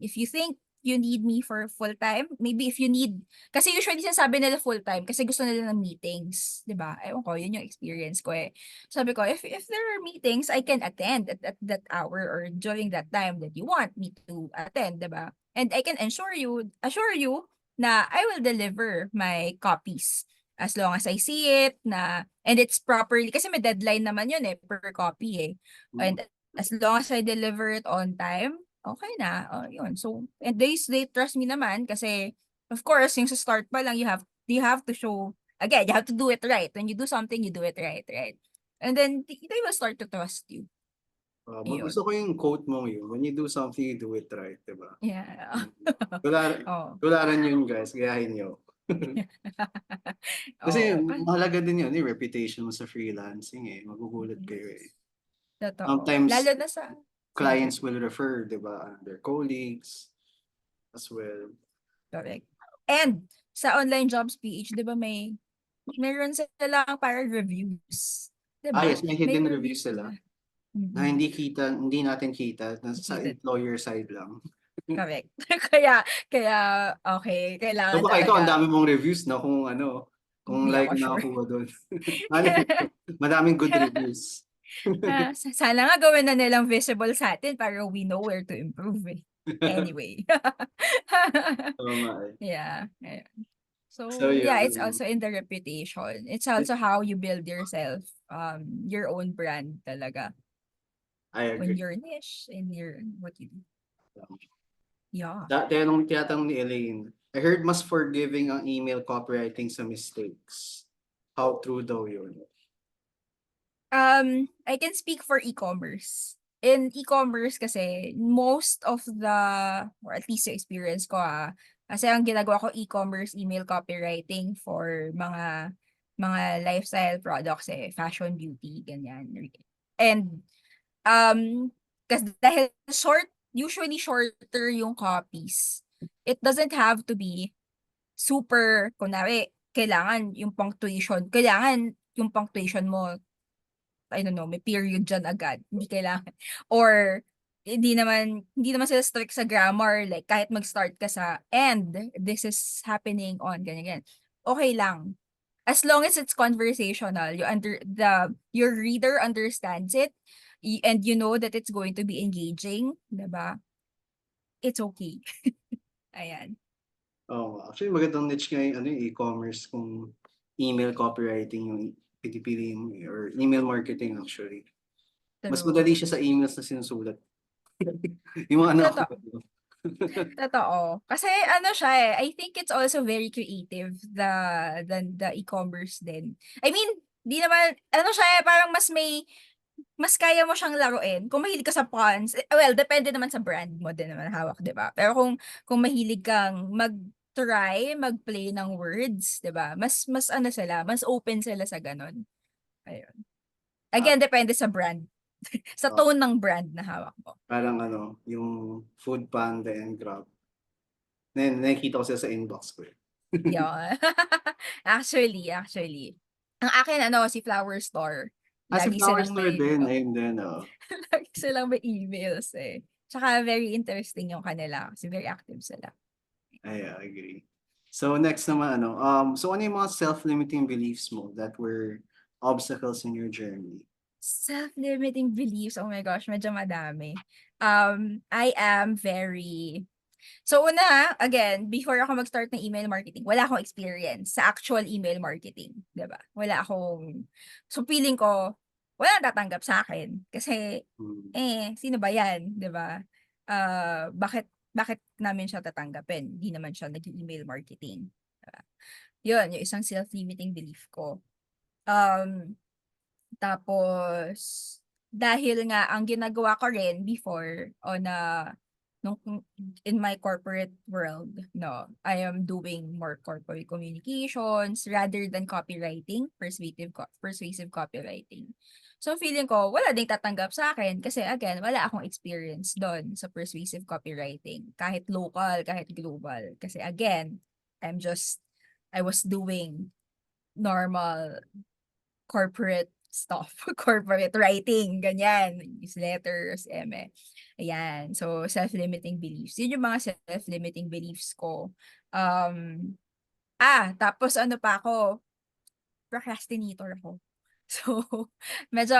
Speaker 2: if you think you need me for full time, maybe if you need, kasi usually sinasabi nila full time kasi gusto nila ng meetings, 'di ba? Ewan ko, yun yung experience ko eh. Sabi ko, if there are meetings, I can attend at that hour or during that time that you want me to attend, 'di ba? And I can assure you na I will deliver my copies as long as I see it and it's properly, kasi may deadline naman yun eh per copy eh.
Speaker 1: Mm.
Speaker 2: And as long as I deliver it on time, okay na. Oh, yun. So, and they trust me naman kasi of course, yung sa start pa lang, you have to show again, you have to do it right. When you do something, you do it right, right? And then they will start to trust you.
Speaker 1: Gusto
Speaker 2: Yun.
Speaker 1: ko yung quote mong yun. When you do something, you do it right, diba?
Speaker 2: Yeah.
Speaker 1: Tula,
Speaker 2: Oh.
Speaker 1: tularan yun guys, gayahin nyo. Kasi
Speaker 2: Oo,
Speaker 1: mahalaga din yun, yung reputation mo sa freelancing eh. Magugulat kayo eh.
Speaker 2: totoo.
Speaker 1: Sometimes
Speaker 2: Lalo na sa sige,
Speaker 1: clients
Speaker 2: sige,
Speaker 1: will refer, diba, their colleagues as well.
Speaker 2: correct. And sa online jobs PH, 'di ba meron silang parang reviews, 'di ba?
Speaker 1: Yes, may
Speaker 2: May
Speaker 1: hidden reviews
Speaker 2: reviews
Speaker 1: sila
Speaker 2: sila.
Speaker 1: na
Speaker 2: Mm.
Speaker 1: hindi natin kita, nasa
Speaker 2: Nakita
Speaker 1: employer side lang.
Speaker 2: correct. Kaya kaya okay,
Speaker 1: So
Speaker 2: kailangan
Speaker 1: baka ikaw ang
Speaker 2: talaga
Speaker 1: dami mong reviews na kung ano, kung
Speaker 2: hindi
Speaker 1: like
Speaker 2: ako sure.
Speaker 1: nakakuha doon. Malay mo, madaming good reviews.
Speaker 2: Sana nga gawin na nilang visible sa atin para we know where to improve eh. Anyway.
Speaker 1: Tama eh.
Speaker 2: Yeah. Yeah.
Speaker 1: So
Speaker 2: So yeah, it's
Speaker 1: yun,
Speaker 2: also in the reputation. It's also how you build yourself, your own brand talaga.
Speaker 1: I
Speaker 2: When
Speaker 1: agree.
Speaker 2: your niche in your what you do. Yeah.
Speaker 1: Tinatanong ni Elaine, I heard mas forgiving ang email copywriting sa mistakes. How true daw yun?
Speaker 2: I can speak for e-commerce. In e-commerce kasi, most of the, or at least sa experience ko kasi ang ginagawa ko e-commerce, email copywriting for mga lifestyle products fashion, beauty, ganyan. And, kasi dahil usually shorter yung copies, it doesn't have to be super, kunwari, kailangan yung punctuation mo I don't know, may period diyan agad, hindi kailangan. Or hindi naman sila strict sa grammar, like kahit mag-start ka sa "and this is happening on" ganyan, ganyan. Okey lang. As long as it's conversational, your reader understands it, and you know that it's going to be engaging, 'di ba? It's okay. Ayan,
Speaker 1: Actually magandang niche nga yung ano, yung e-commerce kung email copywriting yung pinipili mo eh, or email marketing actually. Mas
Speaker 2: true.
Speaker 1: madali siya sa emails na sinusulat. Yung mga
Speaker 2: Toto
Speaker 1: nakakuha ko.
Speaker 2: Totoo. Kasi ano siya I think it's also very creative the e-commerce din. I mean, di naman ano siya parang mas kaya mo siyang laruin kung mahilig ka sa puns. Well, depende naman sa brand mo din naman hawak, 'di ba? Pero kung mahilig kang mag-try, mag-play ng words, 'di ba? Mas ano sila, mas open sila sa gano'n. Ayun.
Speaker 1: Ah,
Speaker 2: Again, depende sa brand. Sa
Speaker 1: ah,
Speaker 2: tone ng brand na hawak mo.
Speaker 1: parang ano, yung Food Panda and Grab. Nakikita ko sila sa inbox ko eh.
Speaker 2: Yun. Actually. Ang akin ano, si Flower Store.
Speaker 1: Si
Speaker 2: Lagi
Speaker 1: Flower
Speaker 2: silang
Speaker 1: Store
Speaker 2: may
Speaker 1: din, ayun din, oh.
Speaker 2: lagi silang may emails Tsaka very interesting yung kanila kasi very active sila.
Speaker 1: I agree. So next naman ano, so ano yung mga self-limiting beliefs mo that were obstacles in your journey?
Speaker 2: Self-limiting beliefs, oh my gosh, medyo madami. I am very So una, again, before ako mag-start ng email marketing, wala akong experience sa actual email marketing, 'di ba? So feeling ko, walang tatanggap sa akin kasi,
Speaker 1: Hmm.
Speaker 2: sino ba 'yan, 'di ba? Bakit bakit namin siya tatanggapin? Hindi naman siya nag-e-email marketing, 'di ba? 'Yun, yung isang self-limiting belief ko. Um, Tapos, dahil nga ang ginagawa ko rin before nung in my corporate world, no, I am doing more corporate communications rather than copywriting, persuasive copywriting. So feeling ko, wala ding tatanggap sa akin kasi again, wala akong experience doon sa persuasive copywriting, kahit local, kahit global. Kasi again, I was doing normal corporate stuff, corporate writing, ganyan, newsletters, ayan. So, self-limiting beliefs. Yun yung mga self-limiting beliefs ko. Um, Tapos ano pa ako, procrastinator ako. So, medyo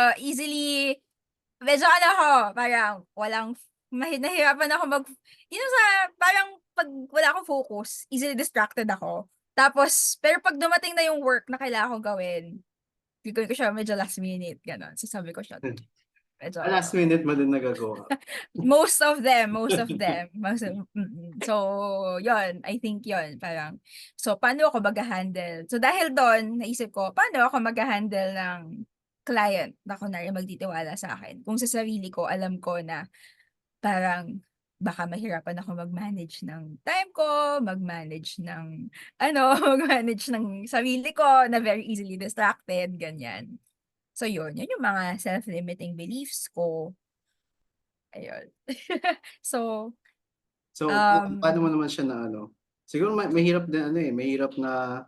Speaker 2: medyo ano ako, parang nahirapan ako sa parang pag wala akong focus, easily distracted ako. Tapos, pero pag dumating na yung work na kailangan kong gawin, gagawin ko siya medyo last minute, gano'n. So sabi ko, "Shit." medyo
Speaker 1: Last minute mo din nagagawa.
Speaker 2: most of them. So, yon, I think yon, parang, so, paano ako mag-handle? So, dahil doon, naisip ko, paano ako mag-handle ng client na kunwari magtitiwala sa akin? Kung sa sarili ko, alam ko na parang, baka mahirapan ako mag-manage ng time ko, mag-manage ng, mag-manage ng sarili ko, na very easily distracted, ganyan. So, yun yung mga self-limiting beliefs ko. Ayun. So,
Speaker 1: So, paano mo
Speaker 2: um,
Speaker 1: naman siya na siguro mahirap din mahirap na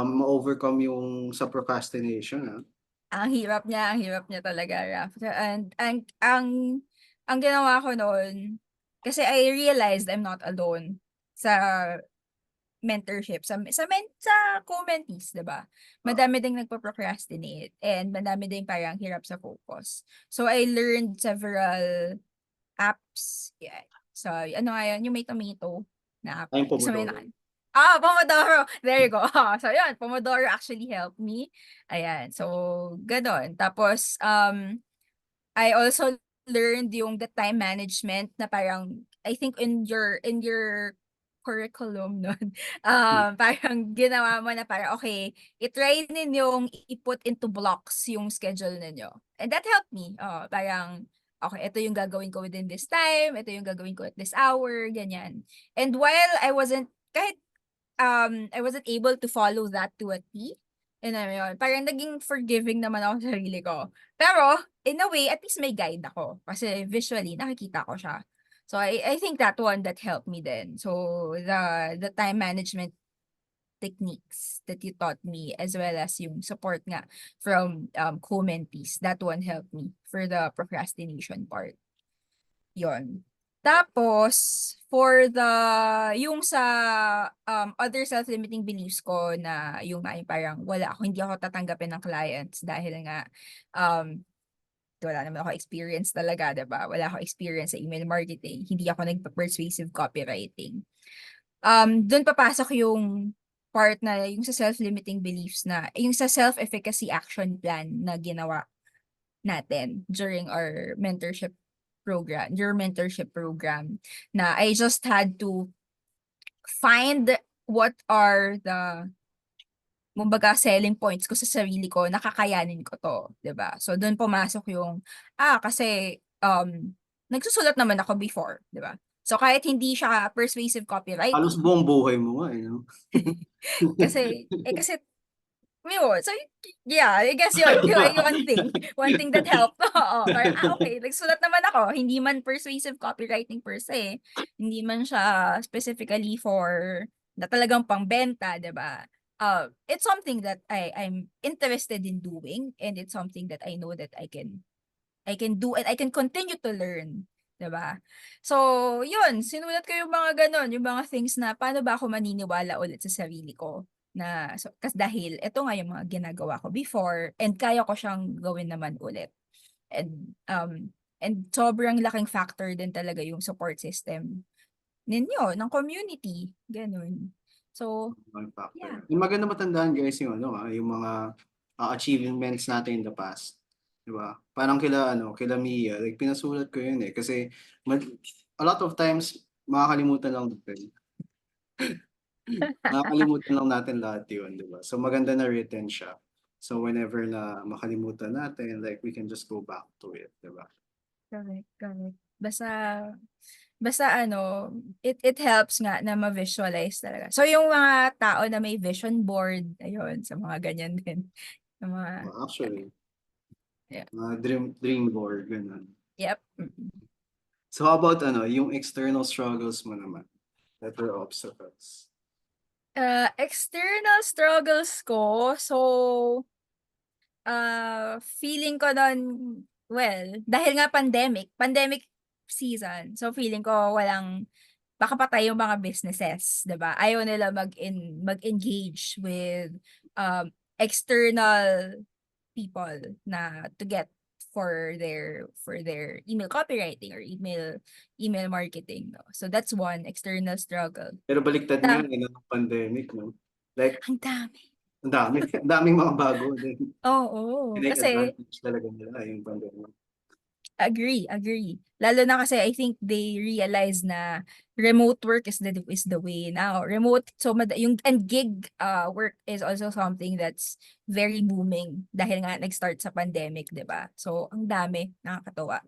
Speaker 1: ma-overcome yung sa procrastination,
Speaker 2: ang hirap niya talaga, Raf. And ang ginawa ko noon, kasi I realized I'm not alone sa mentorship, sa co-mentees, 'di ba?
Speaker 1: Ah,
Speaker 2: Madami ding nagpo-procrastinate and madami ding parang hirap sa focus. So I learned several apps. Yeah. So ano nga yun, yung may tomato na app.
Speaker 1: yung
Speaker 2: Isa may
Speaker 1: Pomodoro.
Speaker 2: Pomodoro. There you go. So yun, Pomodoro actually helped me. Ayan. So ganon. Tapos I also learned yung the time management na parang I think in your curriculum nun, parang ginawa mo na parang, okay, i-try ninyong i-put into blocks yung schedule ninyo. And that helped me. Parang, okay, ito yung gagawin ko within this time, ito yung gagawin ko at this hour, ganyan. And while kahit I wasn't able to follow that to a T, and yun, parang naging forgiving naman ako sa sarili ko. Pero, in a way, at least may guide ako. Kasi visually, nakikita ko siya. So, I think that one that helped me then. So, the time management techniques that you taught me, as well as yung support nga from co-mentees, that one helped me for the procrastination part. Yon. Tapos, for yung sa other self-limiting beliefs ko na yung nga yung parang hindi ako tatanggapin ng clients dahil nga um, wala naman ako experience talaga, diba? Wala ako experience sa email marketing. Hindi ako nagpa-persuasive copywriting. Doon papasok yung part na yung sa self-limiting beliefs na, yung sa self-efficacy action plan na ginawa natin during your mentorship program, na I just had to find what are the kumbaga selling points ko sa sarili ko, nakakayanin ko 'to, 'di ba? So doon pumasok yung, kasi, nagsusulat naman ako before, 'di ba? So kahit hindi siya persuasive
Speaker 1: Halos
Speaker 2: copywriting,
Speaker 1: buong buhay mo nga, 'no?
Speaker 2: kasi yun, so yeah, I guess yun, yung one thing that helped, oo, parang, okay, nagsulat naman ako, hindi man persuasive copywriting per se, hindi man siya specifically for na talagang pangbenta, 'di ba? It's something that I'm interested in doing, and it's something that I know that I can do and I can continue to learn, 'di ba? So, yun, sinulat ko yung mga gano'n, yung mga things na paano ba ako maniniwala ulit sa sarili ko na kasi dahil eto nga yung mga ginagawa ko before and kaya ko siyang gawin naman ulit. And sobrang laking factor din talaga yung support system ninyo, ng community, gano'n. So,
Speaker 1: Ang factor.
Speaker 2: yeah.
Speaker 1: Yung maganda matandaan, guys, yung yung mga achievements natin in the past. 'Di ba? Parang kila Mia, like pinasulat ko yun kasi a lot of times makakalimutan lang natin. Nakakalimutan lang natin lahat yun, 'di ba? So maganda na written siya. So whenever na makalimutan natin, like we can just go back to it, 'di ba?
Speaker 2: Correct, correct. Basta basta it helps nga na ma-visualize talaga. So yung mga tao na may vision board, ayun, sa mga ganyan din. Yung mga
Speaker 1: Actually,
Speaker 2: yeah.
Speaker 1: mga dream board, ganun.
Speaker 2: Yep. Mm.
Speaker 1: So how about yung external struggles mo naman that were obstacles?
Speaker 2: External struggles ko, so feeling ko nun, well, dahil nga pandemic season, so feeling ko baka patay yung mga businesses, 'di ba? Ayaw nila mag-engage with external people na to get for their email copywriting or email marketing, no. So that's one external struggle.
Speaker 1: Pero baliktad nga
Speaker 2: Ta
Speaker 1: nung pandemic, 'no? Like
Speaker 2: ang dami.
Speaker 1: ang dami, ang daming mga bago din.
Speaker 2: Oo,
Speaker 1: Tinake
Speaker 2: kasi
Speaker 1: advantage talaga nila yung pandemic.
Speaker 2: Agree. Lalo na kasi I think they realize na remote work is the way now. Remote, so yung and gig work is also something that's very booming dahil nga nag-start sa pandemic, 'di ba? So ang dami, nakakatuwa.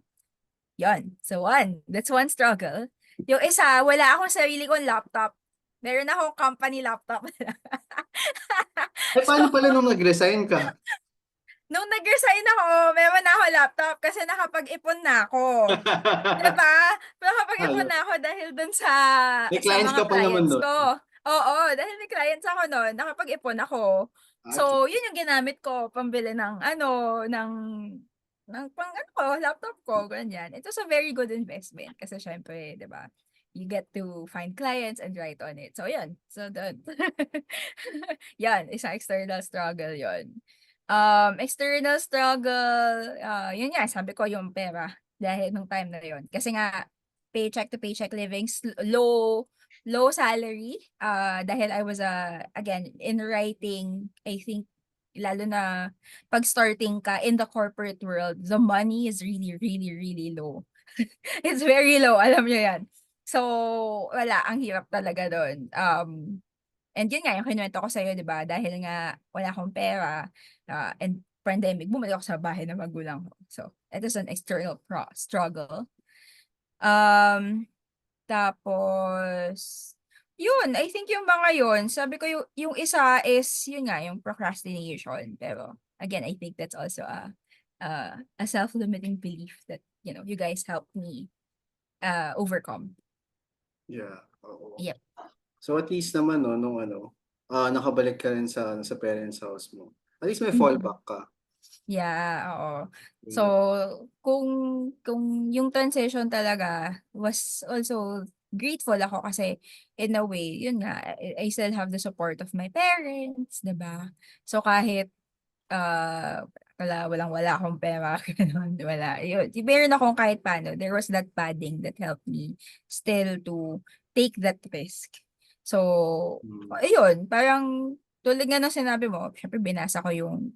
Speaker 2: Yon. So that's one struggle. Yung isa, wala akong sarili kong laptop. Meron akong company laptop.
Speaker 1: Eh,
Speaker 2: So,
Speaker 1: paano pala nung nag-resign ka?
Speaker 2: nung nag-resign ako, meron na ako laptop kasi nakapag-ipon na ako. 'Di ba? Nakapag-ipon
Speaker 1: Hala.
Speaker 2: na ako dahil dun
Speaker 1: May
Speaker 2: sa
Speaker 1: clients
Speaker 2: mga
Speaker 1: ka pa naman
Speaker 2: clients
Speaker 1: doon.
Speaker 2: ko. Oo, dahil may clients ako nun, nakapag-ipon ako.
Speaker 1: Ah,
Speaker 2: So, yun yung ginamit ko pambili ng ano, ng pang ano ko, laptop ko, ganyan. It was a very good investment kasi syempre, 'di ba? You get to find clients and write on it. So, yun. So, dun. Yan, isang external struggle yun. External struggle, yun nga, sabi ko yung pera dahil nung time na yun. Kasi nga, paycheck to paycheck living, low salary, dahil I was, again, in writing, I think, lalo na pag starting ka in the corporate world, the money is really, really, really low. It's very low, alam nyo yan. So, wala, ang hirap talaga doon. And yun nga, yung kinuwento ko sa'yo, di ba? Dahil nga wala akong pera, and pandemic, bumalik ako sa bahay ng magulang ko. So, it is an external struggle. Tapos, yun, I think yung mga yun, sabi ko yung isa is, yun nga, yung procrastination. Pero, again, I think that's also a self-limiting belief that, you guys helped me overcome.
Speaker 1: yeah. Oo.
Speaker 2: Yep.
Speaker 1: So at least naman no, nung nakabalik ka rin sa parents house mo. At least may
Speaker 2: Mhm.
Speaker 1: fallback ka.
Speaker 2: Yeah, oo. So,
Speaker 1: Yeah.
Speaker 2: kung kung yung transition talaga was also grateful ako kasi in a way, yun nga, I still have the support of my parents, 'di ba? So kahit walang-wala akong pera, gano'n, wala. Yun, meron akong kahit paano, there was that padding that helped me still to take that risk. So,
Speaker 1: Mm.
Speaker 2: ayun, parang tulad nga ng sinabi mo, syempre binasa ko yung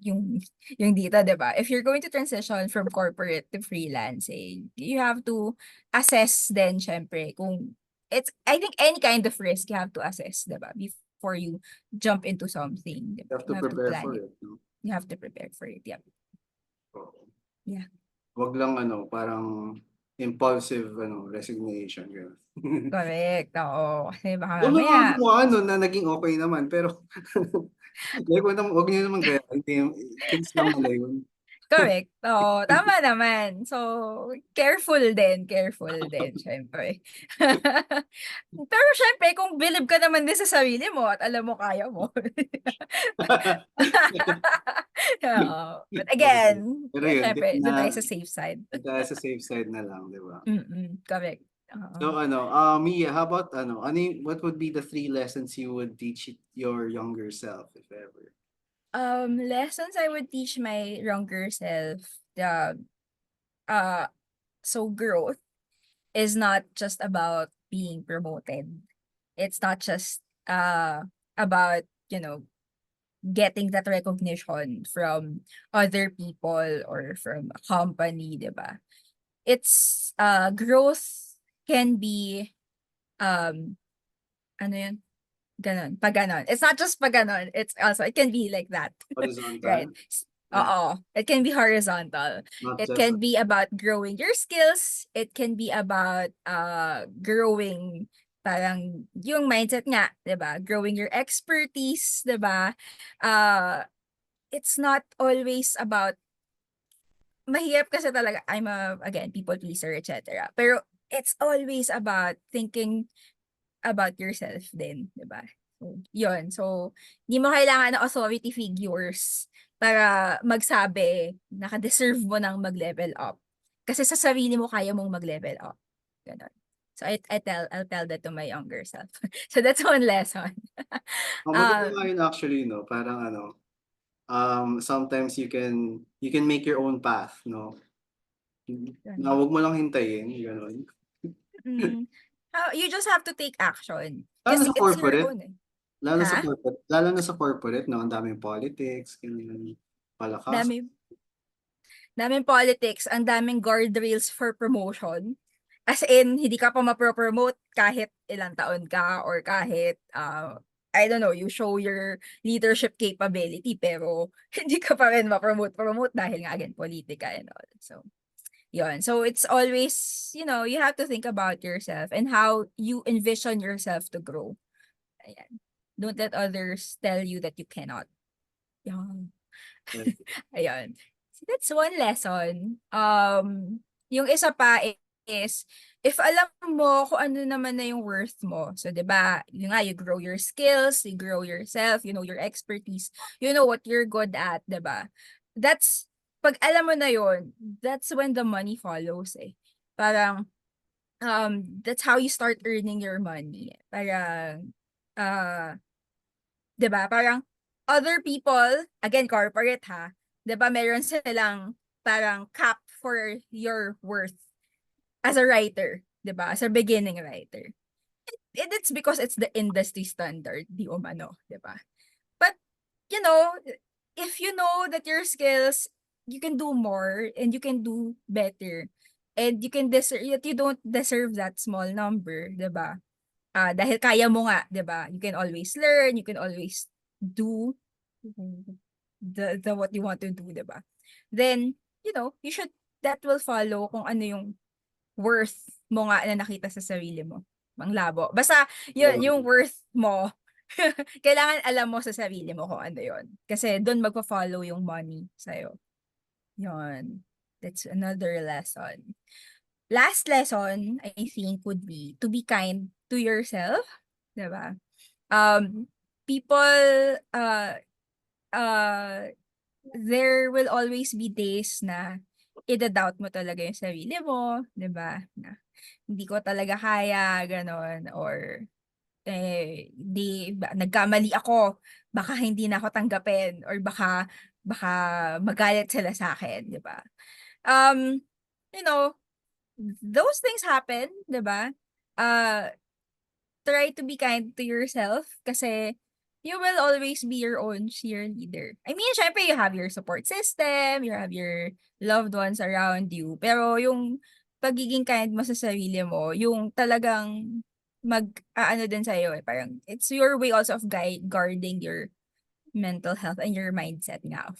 Speaker 2: dito, 'di ba? If you're going to transition from corporate to freelancing, you have to assess then syempre kung I think any kind of risk you have to assess, 'di ba? Before you jump into something, 'di
Speaker 1: You
Speaker 2: ba?
Speaker 1: have
Speaker 2: You
Speaker 1: to
Speaker 2: have to
Speaker 1: prepare
Speaker 2: plan
Speaker 1: for
Speaker 2: it.
Speaker 1: it, no?
Speaker 2: You have to prepare for it. Yep.
Speaker 1: Oo.
Speaker 2: Yeah.
Speaker 1: Wag lang parang impulsive resignation gano'n.
Speaker 2: Correct. Oo. Kasi baka
Speaker 1: Though
Speaker 2: mamaya,
Speaker 1: nakakatuwa na naging okey naman pero like wag niyo naman gayahin, case lang nila yun.
Speaker 2: correct. Oo. Tama naman. So, careful din, syempre. Pero syempre, kung believe ka naman din sa sarili mo at alam mo kaya mo. Oo. But
Speaker 1: Oo.
Speaker 2: again,
Speaker 1: Pero
Speaker 2: yeah,
Speaker 1: yun good
Speaker 2: syempre, doon
Speaker 1: na
Speaker 2: tayo sa safe side.
Speaker 1: tayo sa safe side na lang, 'di ba?
Speaker 2: Correct. Oo.
Speaker 1: So Mia, how about what would be the 3 lessons you would teach your younger self if ever?
Speaker 2: Lessons I would teach my younger self, uh, so growth is not just about being promoted. It's not just about, getting that recognition from other people or from a company, 'di ba? It's growth can be um ano yun? Ganon, pag ganon. It's not just pag ganon, it can be like that. Right?
Speaker 1: Horizontal? Yeah,
Speaker 2: Oo, it can be horizontal.
Speaker 1: not
Speaker 2: It
Speaker 1: just
Speaker 2: can be about growing your skills. It can be about growing parang yung mindset nga, 'di ba? Growing your expertise, 'di ba? It's not always about mahirap kasi talaga again people pleaser, etc. Pero it's always about thinking about yourself din, 'di ba? So, 'yun. So, hindi mo kailangan ng authority figures para magsabi na ka-deserve mo ng mag-level up. Kasi sa sarili mo kaya mong mag-level up. Gano'n. So, I'll tell that to my younger self. So, that's one lesson.
Speaker 1: maganda nga
Speaker 2: Um,
Speaker 1: yun actually 'no, parang sometimes you can make your own path 'no, na
Speaker 2: Ganun.
Speaker 1: wag mo lang hintayin, gano'n.
Speaker 2: Mm. You just have to take action.
Speaker 1: Lalo na
Speaker 2: Kasi
Speaker 1: sa
Speaker 2: it's your
Speaker 1: corporate,
Speaker 2: own eh.
Speaker 1: lalo sa
Speaker 2: Ha?
Speaker 1: corporate lalo na sa corporate 'no, ang daming politics, ganyan, palakasan.
Speaker 2: Dami daming politics, ang daming guardrails for promotion. As in, hindi ka pa ma-promote kahit ilang taon ka or kahit, I don't know, you show your leadership capability pero hindi ka pa rin ma-promote dahil nga again, politika and all. So, yun. So, it's always, you have to think about yourself and how you envision yourself to grow. Ayan. Don't let others tell you that you cannot. Yan. Ayan. So that's one lesson. Yung isa pa is, if alam mo kung ano naman na yung worth mo. So, 'di ba? Yun nga, you grow your skills, you grow yourself, you know your expertise, you know what you're good at, 'di ba? That's pag alam mo na yun, that's when the money follows eh. Parang that's how you start earning your money. Parang uh 'di ba? Parang other people, again corporate ha, 'di ba meron silang parang cap for your worth as a writer, 'di ba? As a beginning writer. And it's because it's the industry standard, di umano, 'di ba? But you know, if you know that your skills, you can do more and you can do better. And you can deserve, yet you don't deserve that small number, 'di ba? Dahil kaya mo nga, 'di ba? You can always learn, you can always do the what you want to do, 'di ba? Then, you should that will follow kung ano yung worth mo nga na nakita sa sarili mo. Ang labo. Basta, yun,
Speaker 1: Oo.
Speaker 2: yung worth mo, kailangan alam mo sa sarili mo kung ano yun. Kasi doon magpa-follow yung money sa'yo. Yun. That's another lesson. Last lesson, I think, would be to be kind to yourself. Diba? People, uh, there will always be days na ida-doubt mo talaga yung sarili mo, 'di ba? Na hindi ko talaga kaya, gano'n, or nagkamali ako, baka hindi na ako tanggapin or baka magalit sila sa akin, 'di ba? Um, you know, those things happen, 'di ba? Uh, Try to be kind to yourself kasi you will always be your own cheerleader. I mean, syempre you have your support system, you have your loved ones around you, pero yung pagiging kind mo sa sarili mo, yung talagang ano din sa'yo eh, parang it's your way also of guarding your mental health and your mindset nga of,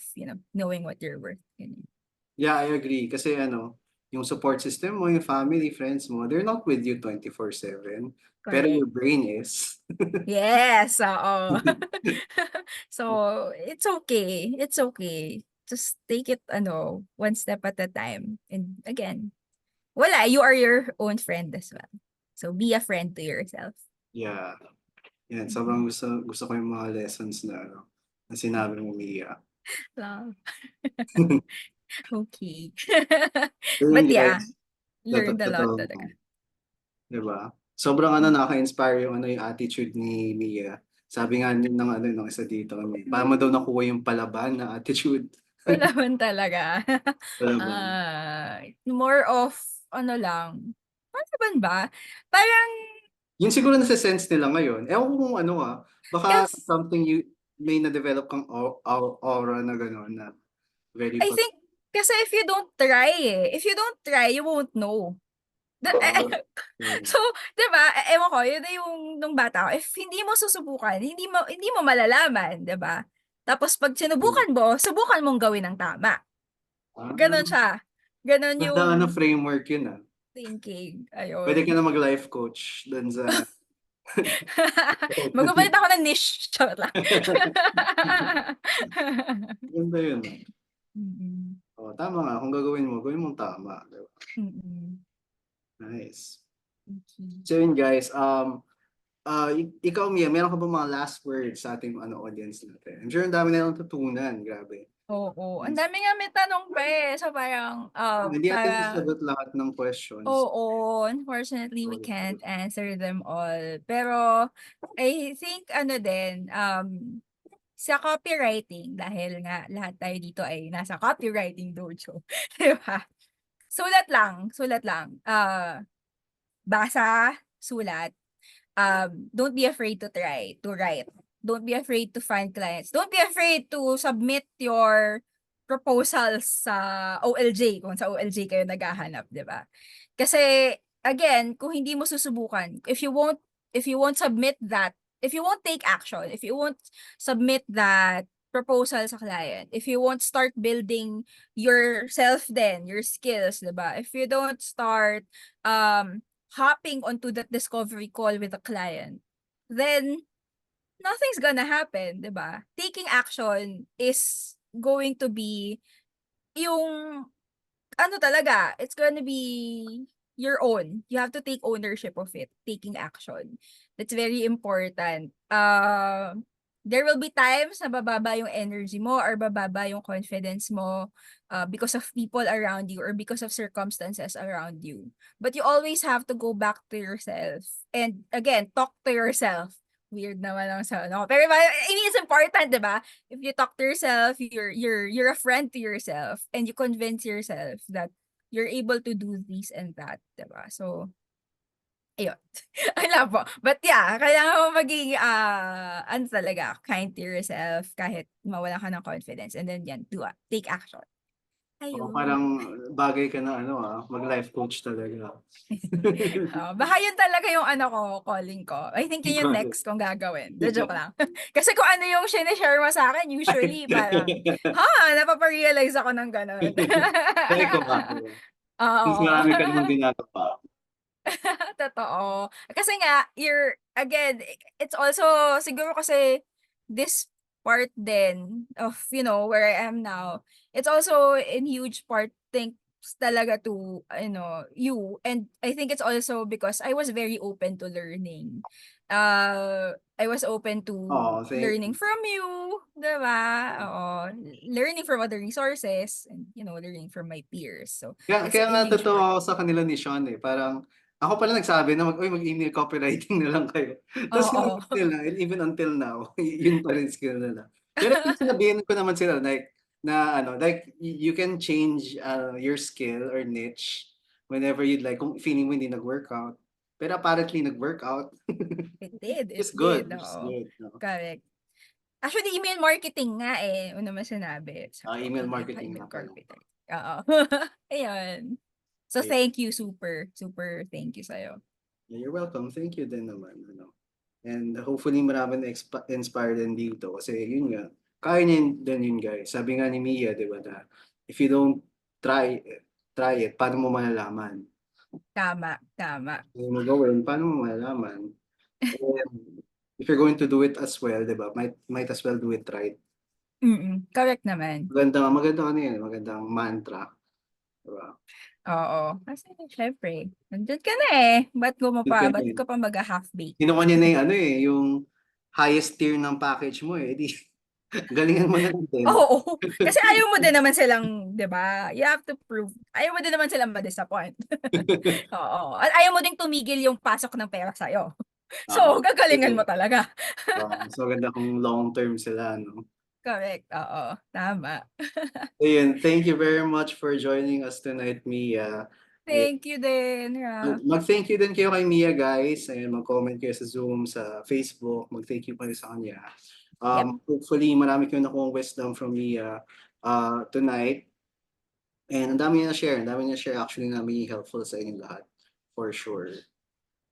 Speaker 2: knowing what you're worth. Ganun.
Speaker 1: Yeah, I agree. Kasi yung support system mo, yung family, friends mo, they're not with you 24/7. Pero
Speaker 2: Correct.
Speaker 1: your brain is.
Speaker 2: Yes, oo. So, it's okay. It's okay. Just take it, one step at a time. And again, you are your own friend as well. So, be a friend to yourself.
Speaker 1: Yeah. Yan, sobrang
Speaker 2: Mhm.
Speaker 1: gusto ko yung mga lessons na sinabi mo, Mia.
Speaker 2: Love. Okay.
Speaker 1: So yun
Speaker 2: But yeah,
Speaker 1: guys,
Speaker 2: learned a lot
Speaker 1: totoo,
Speaker 2: talaga.
Speaker 1: 'di ba? Sobrang
Speaker 2: Mm.
Speaker 1: nakaka-inspire yung attitude ni Mia. Sabi nga ng isa dito, paano mo daw nakuha yung palaban na attitude?
Speaker 2: Wala man talaga.
Speaker 1: Palaban.
Speaker 2: More of, ano lang, palaban ba? Parang,
Speaker 1: Yun siguro nasa-sense nila ngayon. Ewan ko kung baka
Speaker 2: yes,
Speaker 1: something you may na-develop kang aura na gano'n na very
Speaker 2: I think, kasi if you don't try, you won't know. Da-
Speaker 1: mm,
Speaker 2: so, 'di ba? Ewan ko, yun na yung nung bata ako. If hindi mo susubukan, hindi mo malalaman, 'di ba? Tapos pag
Speaker 1: mm.
Speaker 2: sinubukan mo, subukan mong gawin ng tama. Ganon
Speaker 1: Ah,
Speaker 2: siya. Ganon yung
Speaker 1: ganda framework yun,
Speaker 2: thinking.
Speaker 1: Puwede ka
Speaker 2: Ayun.
Speaker 1: na mag-life coach dun sa
Speaker 2: Magpapalit ako ng niche. Charot lang.
Speaker 1: Ganda yun.
Speaker 2: Mm.
Speaker 1: Oh, tama nga kung gagawin mo, gawin mong tama, 'di ba?
Speaker 2: Mm.
Speaker 1: Nice.
Speaker 2: Okay.
Speaker 1: So yun guys, ikaw Mia, meron ka ba mga last words sa ating audience natin? I'm sure ang dami nilang natutunan, grabe.
Speaker 2: Oo. Ang dami nga may tanong pa eh. So parang,
Speaker 1: Hindi natin nasagot lahat ng questions.
Speaker 2: oo, unfortunately, we can't answer them all. Pero, I think, sa copywriting, dahil nga lahat tayo dito ay nasa copywriting dojo, di ba? Sulat lang. Basa, sulat. Don't be afraid to try to write. Don't be afraid to find clients. Don't be afraid to submit your proposals sa OLJ, kung sa OLJ kayo naghahanap, 'di ba? Kasi again, kung hindi mo susubukan, if you won't submit that, if you won't take action, if you won't submit that proposal sa client, if you won't start building yourself then, your skills, 'di ba? If you don't start hopping onto that discovery call with the client, then nothing's gonna happen, 'di ba? Taking action is going to be yung ano talaga, it's gonna be your own. You have to take ownership of it, taking action. That's very important. There will be times na bababa yung energy mo or bababa yung confidence mo because of people around you or because of circumstances around you. But you always have to go back to yourself. And again, talk to yourself. Weird naman ang sa ano. Pero I mean, it's important, di ba? If you talk to yourself, you're a friend to yourself and you convince yourself that you're able to do this and that, di ba? So, ayun. Wala po. But yeah, kailangan mo maging, ano talaga, kind to yourself kahit mawala ka ng confidence. And then yan, take action. Ayun.
Speaker 1: Parang bagay ka na mag-life coach talaga.
Speaker 2: Baka yun talaga yung ano ko, calling ko. I think yun yung next kong gagawin. The joke lang. Kasi kung ano yung sinishare mo sa akin, usually parang, napaparealize ako ng gano'n.
Speaker 1: Try ko ba? Since
Speaker 2: Oo.
Speaker 1: marami ka namang ginagawa.
Speaker 2: Totoo. Kasi nga, again, it's also, siguro kasi, this part then of, where I am now, it's also in huge part, thanks talaga to, you. And I think it's also because I was very open to learning. I was open to learning from you, diba? Oo. Learning from other resources and, learning from my peers. So,
Speaker 1: Kaya nga totoo ako sa kanila ni Sean Parang, ako pala nagsabi na mag-email copywriting na lang kayo. Tapos nila, and even until now, yun pa rin skill nila. Pero sinabihin ko naman sila, like you can change your skill or niche whenever you'd like. Kung feeling mo hindi nag-workout. Pero apparently nag-workout.
Speaker 2: It did.
Speaker 1: It's good. It's
Speaker 2: Oo.
Speaker 1: good. No?
Speaker 2: Correct. Actually, email marketing nga ano naman sinabi.
Speaker 1: Email marketing
Speaker 2: email
Speaker 1: nga pala.
Speaker 2: Oo. Ayun. So, thank you. Super, super thank you sa'yo.
Speaker 1: Yeah, you're welcome. Thank you din naman. And hopefully marami na inspired din dito. Kasi yun nga, kaya din yun guys. Sabi nga ni Mia, di ba, na if you don't try it, paano mo malalaman?
Speaker 2: Tama.
Speaker 1: Kung mo gawin, paano mo malalaman? And if you're going to do it as well, di ba, might as well do it right.
Speaker 2: Correct naman.
Speaker 1: Magandang mantra. Diba?
Speaker 2: Oo. Kasi syempre, nandun ka na Ba't ka pa mag-half-bake?
Speaker 1: Kinuha niya na yung highest tier ng package mo Di, galingan mo na din.
Speaker 2: Oo. Kasi ayaw mo din naman silang, di ba? You have to prove. Ayaw mo din naman silang ma-disappoint. Oo. At ayaw mo din tumigil yung pasok ng pera sa'yo. So, gagalingan mo talaga.
Speaker 1: So, ganda kung long-term sila, no?
Speaker 2: Correct. Oo. Tama.
Speaker 1: Ayun, thank you very much for joining us tonight, Mia.
Speaker 2: Thank you din, Raf.
Speaker 1: Mag-thank you din kayo kay Mia, guys. Ayun, mag-comment kayo sa Zoom, sa Facebook. Mag-thank you pa rin sa kanya. Hopefully, marami kayo nakuha wisdom from Mia tonight. And ang dami niya share. Ang dami niya share actually na may helpful sa inyo lahat. For sure.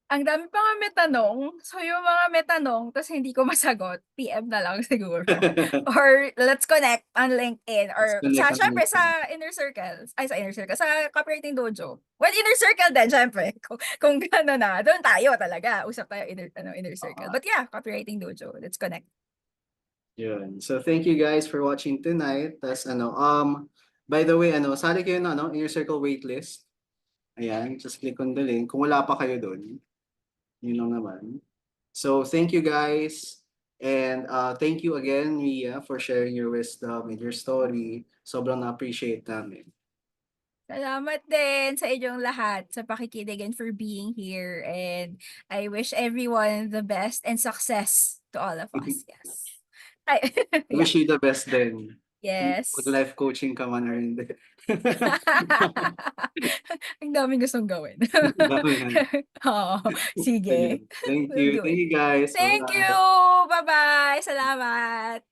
Speaker 2: Ang dami pa nga may tanong. So, yung mga may tanong, tapos hindi ko masagot, PM na lang siguro. Or, let's connect on LinkedIn. Or, syempre, sa Inner Circle. Sa Inner Circle. Sa Copywriting Dojo. Well, Inner Circle din, syempre. Kung gano'n na, doon tayo talaga. Usap tayo Inner Circle. But yeah, Copywriting Dojo. Let's connect.
Speaker 1: Yun. So, thank you guys for watching tonight. Tas by the way, sali kayo na, Inner Circle waitlist. Ayan, just click on the link. Kung wala pa kayo doon, yun lang naman. So, thank you guys. And thank you again, Mia, for sharing your wisdom and your story. Sobrang na-appreciate namin.
Speaker 2: Salamat din sa inyong lahat sa pakikinig and for being here. And I wish everyone the best and success to all of us. Yes.
Speaker 1: I wish you the best din.
Speaker 2: Yes.
Speaker 1: Mag-life coaching ka man or hindi.
Speaker 2: Ang daming gustong gawin. Oo, sige.
Speaker 1: Thank you. Thank you guys.
Speaker 2: Thank you. Bye-bye. Salamat.